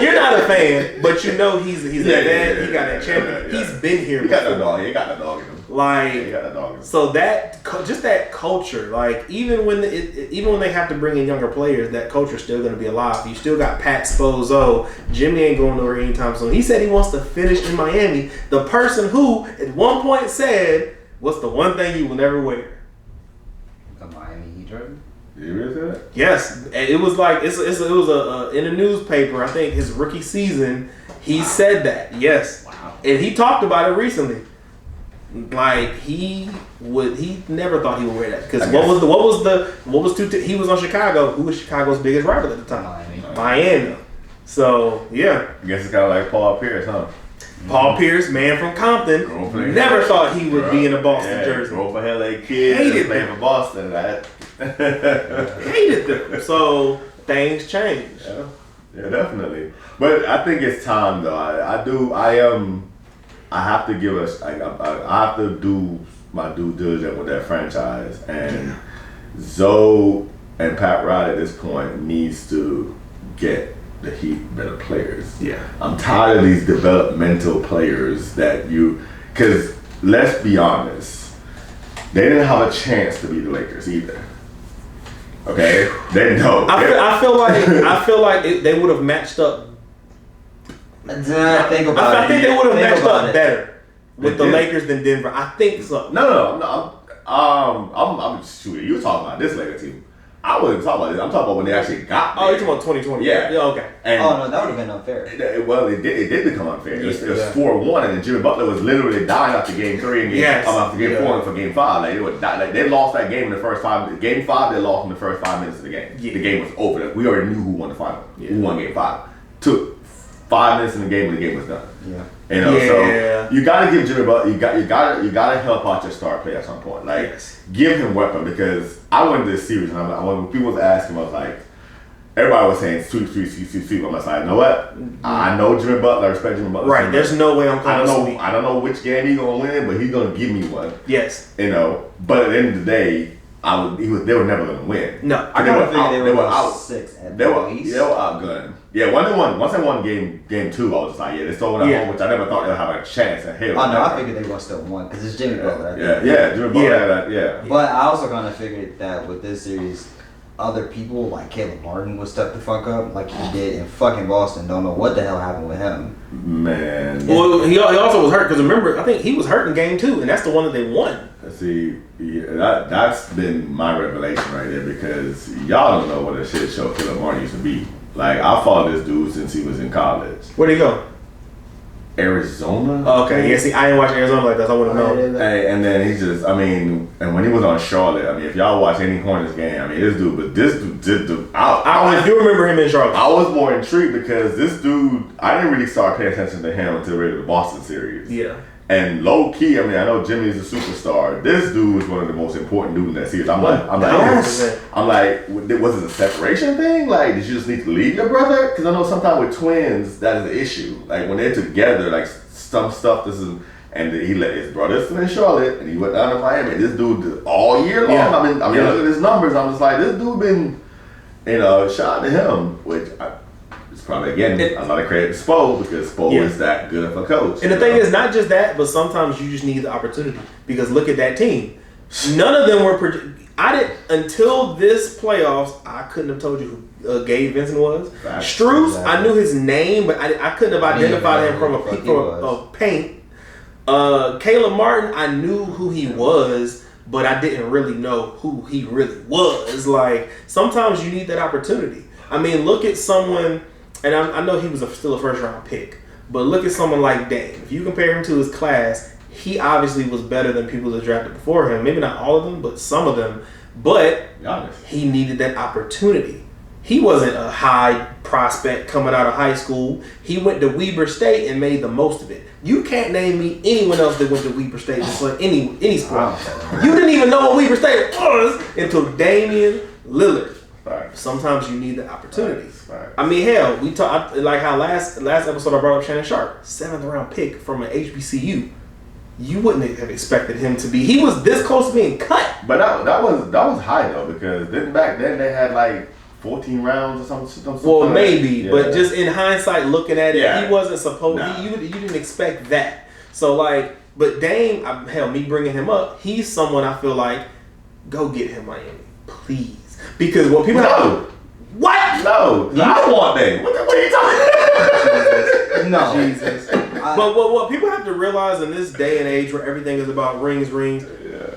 you're not a fan, but you know he's a vet. He got that champion. He's been here. He got the dog. He got the dog in him. Like, he got the dog in him. So that just that culture, like even when they have to bring in younger players, that culture's still going to be alive. You still got Pat Spozo. Jimmy ain't going nowhere anytime soon. He said he wants to finish in Miami. The person who at one point said, "What's the one thing you will never wear?" The Miami Heat jersey. Did you really say that? Yes, it was like it was in a newspaper. I think his rookie season, he said that. Yes, wow. And he talked about it recently. Like he never thought he would wear that because he was on Chicago. Who was Chicago's biggest rival at the time? Miami. So yeah, I guess it's kind of like Paul Pierce, huh? Paul Pierce, man from Compton, never thought he would be in a Boston jersey. Grow for LA kids, hated playing for Boston. Hated them. So things change. Yeah, definitely. But I think it's time though. I have to give us. I have to do my due diligence with that franchise, and Zoe and Pat Riley at this point needs to get the Heat better players. Yeah, I'm tired of these developmental players because let's be honest, they didn't have a chance to beat the Lakers either. Okay, they don't. I feel like they would have matched up. I think they would have matched up better with the Lakers than Denver. I think so. No. I'm shoot. You were talking about this Lakers team. I wasn't talking about this. I'm talking about when they actually got there. Oh, you're talking about 2020. Yeah. Okay. And no, that would have been unfair. It did become unfair. It was 4-1, and then Jimmy Butler was literally dying after game 3 and after game 4 and for game 5. Like, they lost that game in the first 5. Game 5, they lost in the first 5 minutes of the game. Yeah. The game was over. We already knew who won the final. Yeah. Who won game 5. Took 5 minutes in the game and the game was done. Yeah. So you gotta give Jimmy Butler. You gotta help out your star player at some point. Like give him weapon because I went to this series and when people was asking, I was like, everybody was saying sweep. I'm just like, you know what? I know Jimmy Butler. I respect Jimmy Butler. Right. There's no way I'm calling sweep. I don't know which game he's gonna win, but he's gonna give me one. Yes. But at the end of the day, they were never gonna win. No, I kind of figured they were out 6 at least. They were outgunned. Yeah, once they won game 2, I was just like, they're still at home, which I never thought they'd have a chance at hell. I figured they were going to still win because it's Jimmy Butler. Jimmy Butler. But I also kind of figured that with this series, other people like Caleb Martin would step the fuck up like he did in fucking Boston. Don't know what the hell happened with him. Man. Well, he also was hurt because remember, I think he was hurt in game 2, and that's the one that they won. See, that's been my revelation right there because y'all don't know what a shit show Caleb Martin used to be. Like, I followed this dude since he was in college. Where'd he go? Arizona? Oh, okay, yeah, see, I didn't watch Arizona like that, so I wouldn't know. Hey, and then he just, and when he was on Charlotte, if y'all watch any Hornets game, this dude, I do remember him in Charlotte. I was more intrigued because this dude, I didn't really start paying attention to him until the Boston series. Yeah. And low key, I know Jimmy's a superstar. This dude is one of the most important dudes in that series. I'm like, was it a separation thing? Like, did you just need to leave your brother? Because I know sometimes with twins, that is an issue. Like when they're together, like some stuff. And he let his brother in Charlotte, and he went down to Miami. This dude all year long. Yeah. Look at his numbers. I'm just like, this dude been, shout out to him, which. It's probably, again, a lot of credit to Spo because Spo is that good of a coach. And the thing is, not just that, but sometimes you just need the opportunity. Because look at that team. None of them were until this playoffs, I couldn't have told you who Gabe Vincent was. Strus, I knew his name, but I couldn't have identified him from a peek of paint. Caleb Martin, I knew who he was, but I didn't really know who he really was. Like, sometimes you need that opportunity. Look at someone... And I know he was still a first-round pick, but look at someone like Dame. If you compare him to his class, he obviously was better than people that drafted before him. Maybe not all of them, but some of them. But he needed that opportunity. He wasn't a high prospect coming out of high school. He went to Weber State and made the most of it. You can't name me anyone else that went to Weber State to play any sport. You didn't even know what Weber State was until Damian Lillard. Right. Sometimes you need the opportunity. Right. I mean, hell, we talked like how last episode I brought up Shannon Sharp, 7th round pick from an HBCU. You wouldn't have expected him to be. He was this close to being cut. But that was high though, because back then they had like 14 rounds or something. Well, maybe, but just in hindsight, looking at it, he wasn't supposed. Nah. You didn't expect that. So like, but Dame, hell, me bringing him up, he's someone I feel like go get him, Miami, please, because what people what? No, I want Dame. What are you talking about? No. Jesus. But what people have to realize in this day and age where everything is about rings,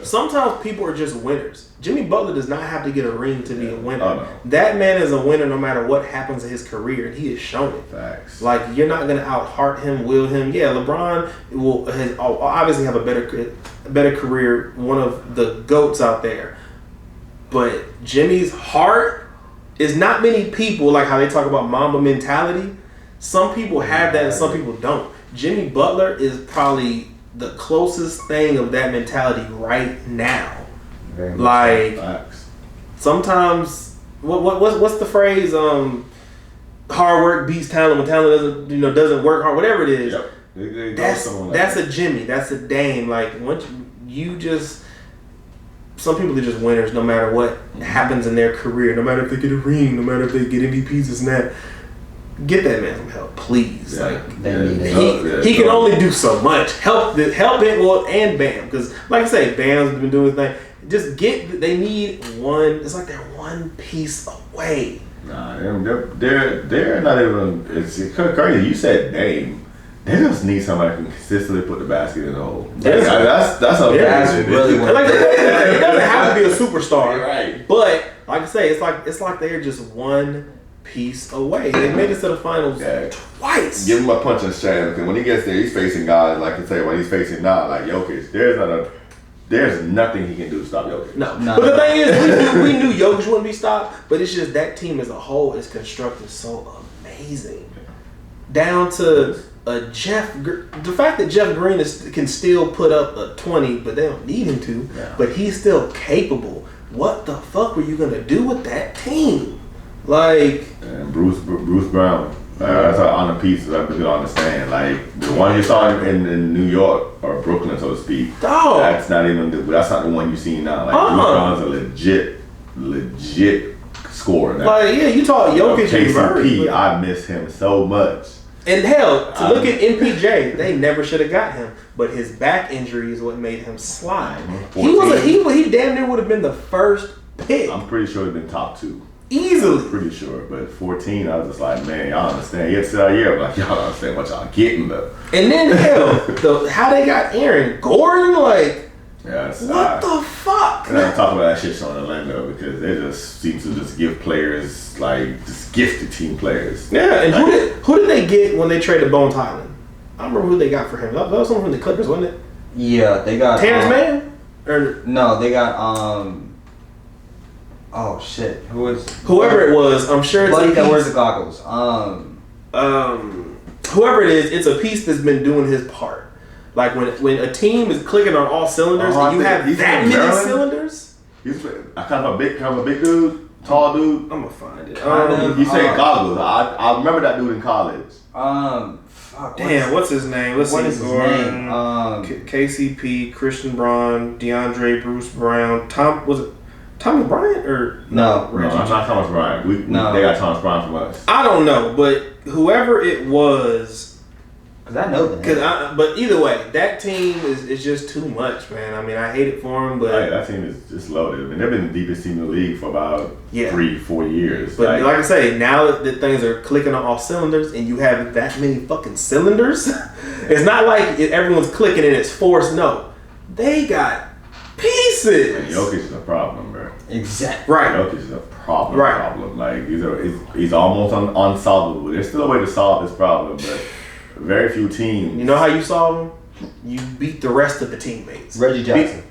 sometimes people are just winners. Jimmy Butler does not have to get a ring to be a winner. Oh, no. That man is a winner no matter what happens in his career, and he has shown it. Facts. Like, you're not going to out-heart him, will him. Yeah, LeBron will obviously have a better career, one of the GOATs out there. But Jimmy's heart is not many people, like how they talk about Mamba mentality. Some people have that and some people don't. Jimmy Butler is probably the closest thing of that mentality right now. Like, sometimes, what's the phrase? Hard work beats talent when talent doesn't work hard. Whatever it is, that's a Jimmy. That's a Dame. Like, once you just, some people are just winners no matter what happens in their career. No matter if they get a ring, no matter if they get MVPs, this and that. Get that man some help, please. He can only do so much. Help it, and Bam, because like I say, Bam's been doing his thing. Just they need one. It's like they're one piece away. Nah, they're not even. It's crazy. You said Dame. They just need somebody who can consistently put the basket in the hole. That's okay. That's really what it doesn't have to be a superstar, right? But like I say, it's like they're just one piece away. They made it to the finals twice. Give him a punch and shame, because when he gets there, he's facing guys like you say. When he's facing like Jokic, there's nothing he can do to stop Jokic. No. But the thing is, we knew Jokic wouldn't be stopped, but it's just that team as a whole is constructed so amazing. Down to the fact that Jeff Green can still put up a 20, but they don't need him to. Yeah. But he's still capable. What the fuck were you gonna do with that team? Like, and Bruce Brown. That's on the piece that people don't understand. Like, the one you saw in New York or Brooklyn, so to speak. Oh. That's not the one you see now. Like, Bruce Brown's a legit scorer now. Like, yeah, you talk Jokic and KCP, I miss him so much. And hell, to look at MPJ, they never should have got him. But his back injury is what made him slide. He damn near would have been the first pick. I'm pretty sure he'd been top 2. Easily. Pretty sure. But 14, I was just like, man, y'all understand. He had to sit out a year. I'm like, y'all don't understand what y'all getting though. And then hell, how they got Aaron Gordon, like, what the fuck? And I'm talking about that shit on Orlando, because they just seem to just give players, like, just gifted team players. Yeah, and who did they get when they traded Bones Highland? I don't remember who they got for him. That was someone from the Clippers, wasn't it? Yeah, they got Terrence Mann? Or no, they got oh shit, whoever it was, I'm sure it's buddy that wears the goggles. Whoever it is, it's a piece that's been doing his part. Like when a team is clicking on all cylinders and you have that many cylinders. He's kind of a big dude, tall dude. I'm gonna find it. You say goggles. I remember that dude in college. What's his name? Let's see. What is his name? KCP, Christian Braun, DeAndre, Bruce Brown, Thomas Bryant or no? No, I'm not Thomas Bryant. They got Thomas Bryant from us. I don't know, but whoever it was. Cause I know that. But either way, that team is just too much, man. I mean, I hate it for them, but that team is just loaded. I mean, they've been the deepest team in the league for about 3-4 years. But like I say, now that things are clicking on all cylinders, and you have that many fucking cylinders, it's not like everyone's clicking and it's forced. No, they got pieces. And Jokic is a problem, bro. Exactly. Right. Jokic is a problem. Right. Problem. Like he's almost unsolvable. There's still a way to solve this problem, but very few teams. You know how you solve them? you beat the rest of the teammates. Reggie Jackson.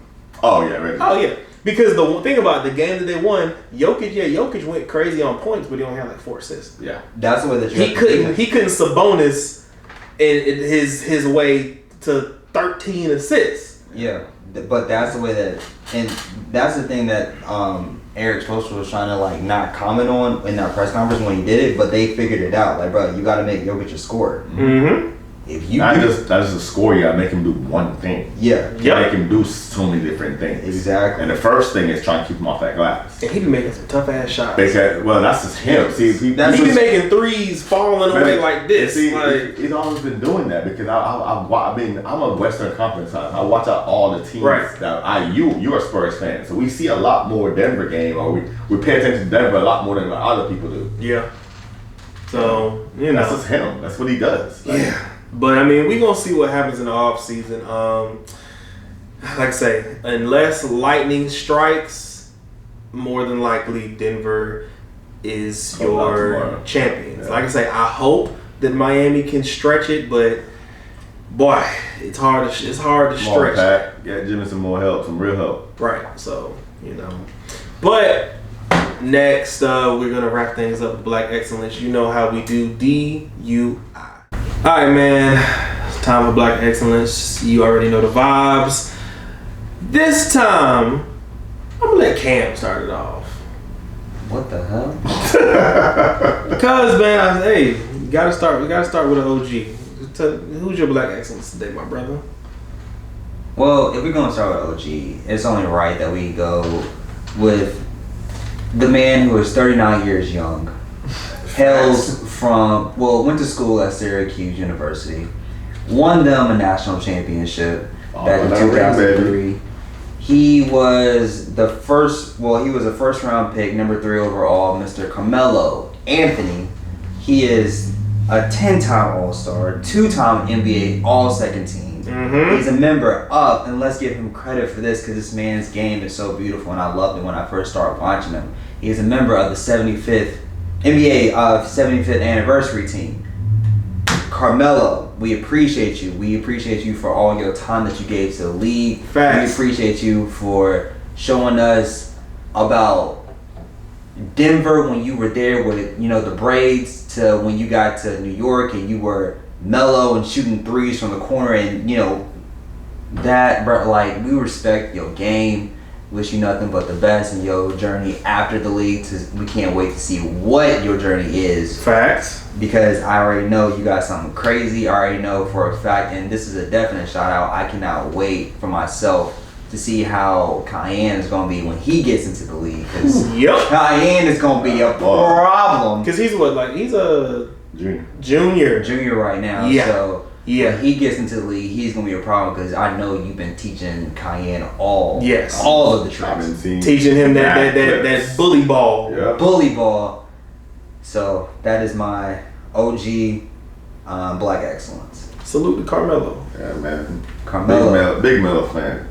Oh yeah, Reggie. Oh yeah, because the thing about the game that they won, Jokic went crazy on points, but he only had like 4 assists. Yeah. That's the way that He couldn't Sabonis in his way to 13 assists. Yeah, but that's the way that, and that's the thing that Eric Spoelstra was trying to like not comment on in that press conference when he did it, but they figured it out. Like, bro, you got to make Jokic a scorer. Mm-hmm. If you not just a score, you gotta make him do one thing. Yeah. You make him do so many different things. Exactly. And the first thing is trying to keep him off that glass. And he be making some tough ass shots. Well, that's just him. See, He be making threes falling away like this. See, like, he's always been doing that because I mean, I'm a Western Conference fan. I watch out all the teams that you're a Spurs fan, so we see a lot more Denver game, or we pay attention to Denver a lot more than other people do. Yeah. So that's just him. That's what he does. Like, yeah. But I mean, we gonna see what happens in the off season. Like I say, unless lightning strikes, more than likely Denver is your champions. Yeah. Like I say, I hope that Miami can stretch it, but boy, it's hard to stretch. Pat. Yeah, Jimmy some more help, some real help. Right. So but next we're gonna wrap things up with Black Excellence. You know how we do DUI. All right, man. It's time for Black Excellence. You already know the vibes. This time, I'm gonna let Cam start it off. What the hell? Because, man, we gotta start with an OG. Who's your Black Excellence today, my brother? Well, if we're gonna start with OG, it's only right that we go with the man who is 39 years young. Hails went to school at Syracuse University, won them a national championship back in 2003. He was a first round pick, number 3 overall, Mr. Carmelo Anthony. He is a 10-time All-Star, 2-time NBA All-Second Team. Mm-hmm. He's a member of, and let's give him credit for this because this man's game is so beautiful and I loved it when I first started watching him. He is a member of the 75th NBA 75th anniversary team. Carmelo, we appreciate you. We appreciate you for all your time that you gave to the league. Facts. We appreciate you for showing us about Denver when you were there with the braids, to when you got to New York and you were mellow and shooting threes from the corner, and that, bro, like, we respect your game. Wish you nothing but the best in your journey after the league. We can't wait to see what your journey is. Facts. Because I already know you got something crazy. I already know for a fact, and this is a definite shout out. I cannot wait for myself to see how Cayenne is going to be when he gets into the league. Because Cayenne is going to be a problem. Because he's he's a junior right now. Yeah. So when he gets into the league, he's going to be a problem because I know you've been teaching Cayenne all of the tricks. Teaching him that bully ball. Yeah. Bully ball. So that is my OG Black Excellence. Salute to Carmelo. Yeah, man. Carmelo. Big Melo fan.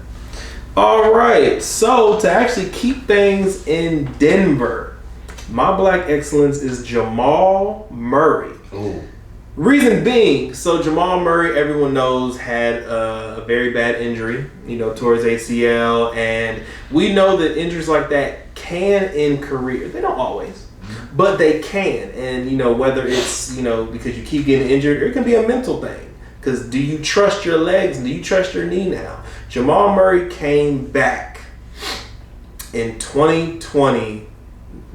All right. So to actually keep things in Denver, my Black Excellence is Jamal Murray. Ooh. Reason being, so Jamal Murray, everyone knows, had a very bad injury, towards ACL, and we know that injuries like that can end career. They don't always, but they can. And whether it's because you keep getting injured, or it can be a mental thing. Because do you trust your legs? Do you trust your knee now? Jamal Murray came back in 2020,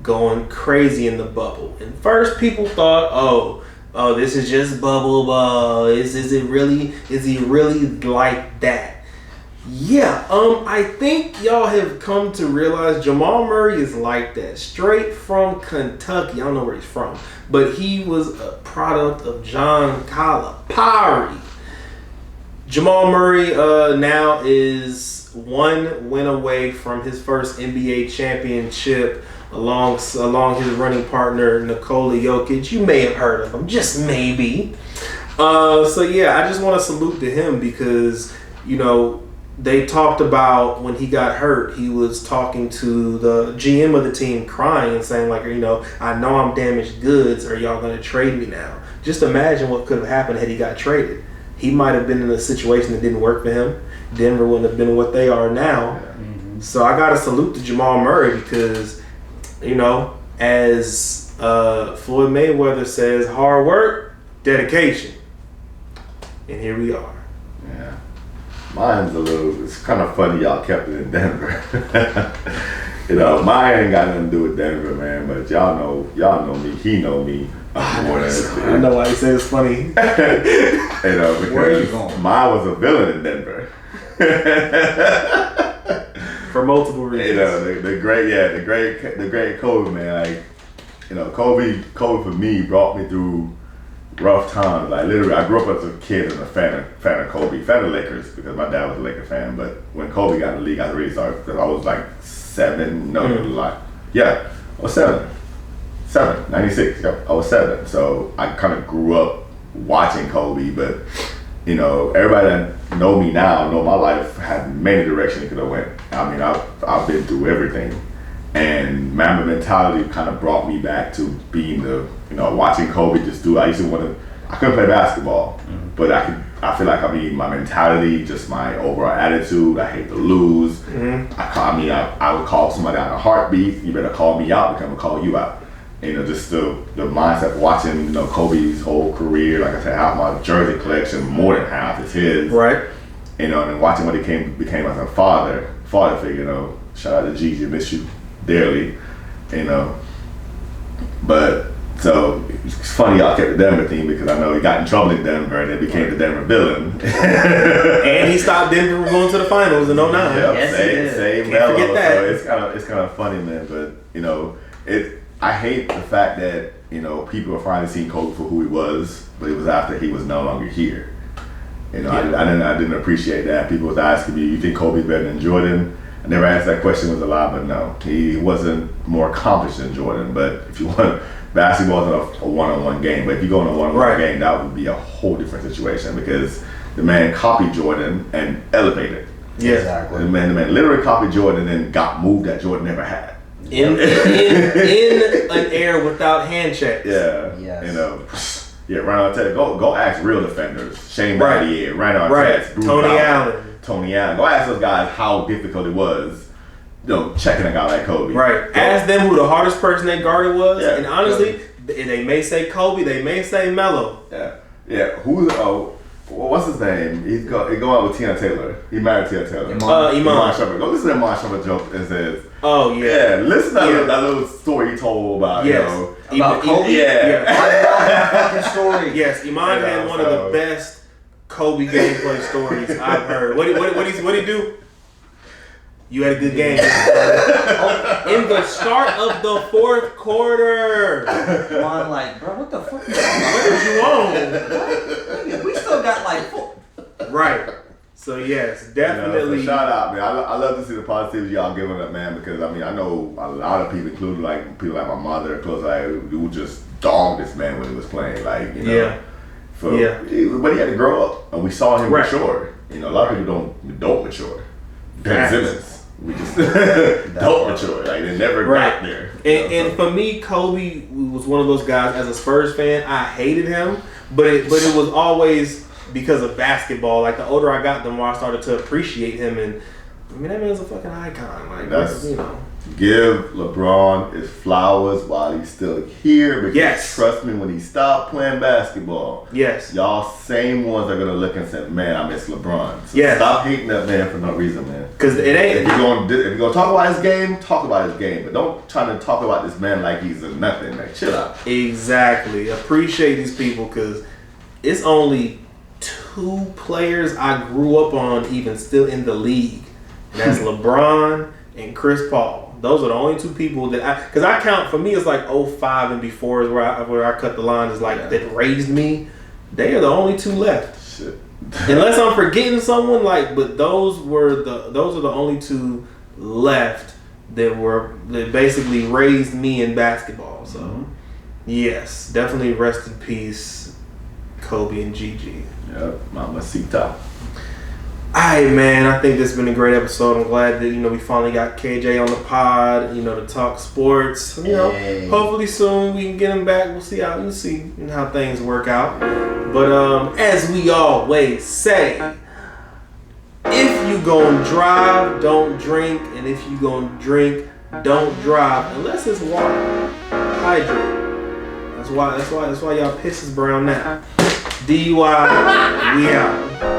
going crazy in the bubble, and first people thought, oh, this is just bubble ball. Is he really like that? Yeah, I think y'all have come to realize Jamal Murray is like that. Straight from Kentucky. I don't know where he's from, but he was a product of John Calipari. Jamal Murray now is 1 win away from his first NBA championship, along his running partner Nikola Jokic. You may have heard of him, just maybe. So yeah, I just want to salute to him because they talked about when he got hurt, he was talking to the GM of the team, crying and saying I know I'm damaged goods. Are y'all gonna trade me now? Just imagine what could have happened had he got traded. he might have been in a situation that didn't work for him. Denver wouldn't have been what they are now. So I got to salute to Jamal Murray because, you know, as Floyd Mayweather says, hard work, dedication. And here we are. Yeah. Mine's it's kind of funny y'all kept it in Denver. You know, mine ain't got nothing to do with Denver, man, but y'all know me, he know me. I know why he said it's funny. You know, because where are you going? mine was a villain in Denver. For multiple reasons. You know, the great Kobe, man. Like, you know, Kobe for me brought me through rough times. Like literally, I grew up as a kid and a fan of Kobe, fan of Lakers because my dad was a Laker fan. But when Kobe got in the league, I really started because I was like 7. No, I was 7. 96. Yep, I was 7. So I kind of grew up watching Kobe, but you know, everybody that know me now know my life had many directions it could have went. I mean, I've been through everything, and Mamba mentality kind of brought me back to being watching Kobe just do. I couldn't play basketball, but I feel like my mentality, just my overall attitude. I hate to lose. I would call somebody out in a heartbeat. You better call me out because I'm gonna call you out. You know, just the mindset of watching, you know, Kobe's whole career. Like I said, half my jersey collection, more than half is his. Right. You know, and then watching what he became as a father figure. You know, shout out to Gigi, miss you dearly. You know, but so it's funny y'all kept the Denver team because I know he got in trouble in Denver and then became the Denver villain. And he stopped Denver from going to the finals in 09. Yep, Yes, same Can't forget that. So it's kind of funny, man. But you know, I hate the fact that, you know, people are finally seeing Kobe for who he was, but it was after he was no longer here. You know, I didn't appreciate that. People was asking me, you think Kobe's better than Jordan? I never asked that question with a lot, but no. He wasn't more accomplished than Jordan, but if you want, basketball is a one-on-one game, but if you go in a one-on-one game, that would be a whole different situation because the man copied Jordan and elevated. Yeah. Exactly. The man literally copied Jordan and got moved that Jordan never had. In an era without hand checks. Yeah. Yes. You know. Yeah, Ryan Artest. Go ask real defenders. Shane Battier, Ryan Artest, Bruce Tony Allen. Go ask those guys how difficult it was, you know, checking a guy like Kobe. Right. Ask them who the hardest person they guarded was. Yeah. And honestly, they may say Kobe, they may say Melo. Yeah. Yeah. What's his name? He go out with Tina Taylor. He married Tina Taylor. Iman Shumpert. Go listen to Iman Shumpert joke and says, oh yeah. Yeah, listen to that little story he told about, you know. About Kobe? Yeah. I love that story. Yes, Iman had one of the best Kobe gameplay stories I've heard. What he do? You had a good game. In the start of the fourth quarter. I'm like, bro, what the fuck is you on? We still got like 4. Right. So yes, definitely. You know, so shout out, man. I love to see the positivity y'all giving up, man, because I mean I know a lot of people, including like people like my mother, close like who just dogged this man when he was playing, like, you know. But he had to grow up, and we saw him mature. You know, a lot of people don't mature. Ben Simmons. We just don't mature. Like they never got there. And for me, Kobe was one of those guys. As a Spurs fan, I hated him, but it was always because of basketball. Like the older I got, the more I started to appreciate him. And I mean, that man's a fucking icon. Like that's, you know. Give LeBron his flowers while he's still here. Because trust me, when he stopped playing basketball, y'all same ones are gonna look and say, "Man, I miss LeBron." So stop hating that man for no reason, man. Because it ain't. If you're gonna talk about his game, talk about his game, but don't try to talk about this man like he's a nothing. Like, chill out. Exactly. Appreciate these people because it's only 2 players I grew up on even still in the league. And that's LeBron and Chris Paul. Those are the only 2 people that because I count, for me it's like 05 and before is where I cut the line, is like that raised me. They are the only 2 left. Shit. Unless I'm forgetting someone, like, but those are the only 2 left that basically raised me in basketball. So yes, definitely rest in peace, Kobe and Gigi. Yep, Mamacita. right, man. I think this has been a great episode. I'm glad that we finally got KJ on the pod. To talk sports. Hopefully soon we can get him back. We'll see how things work out. But as we always say, if you gonna drive, don't drink, and if you gonna drink, don't drive unless it's water. Hydrate. That's why y'all piss is brown now. DUI. We out.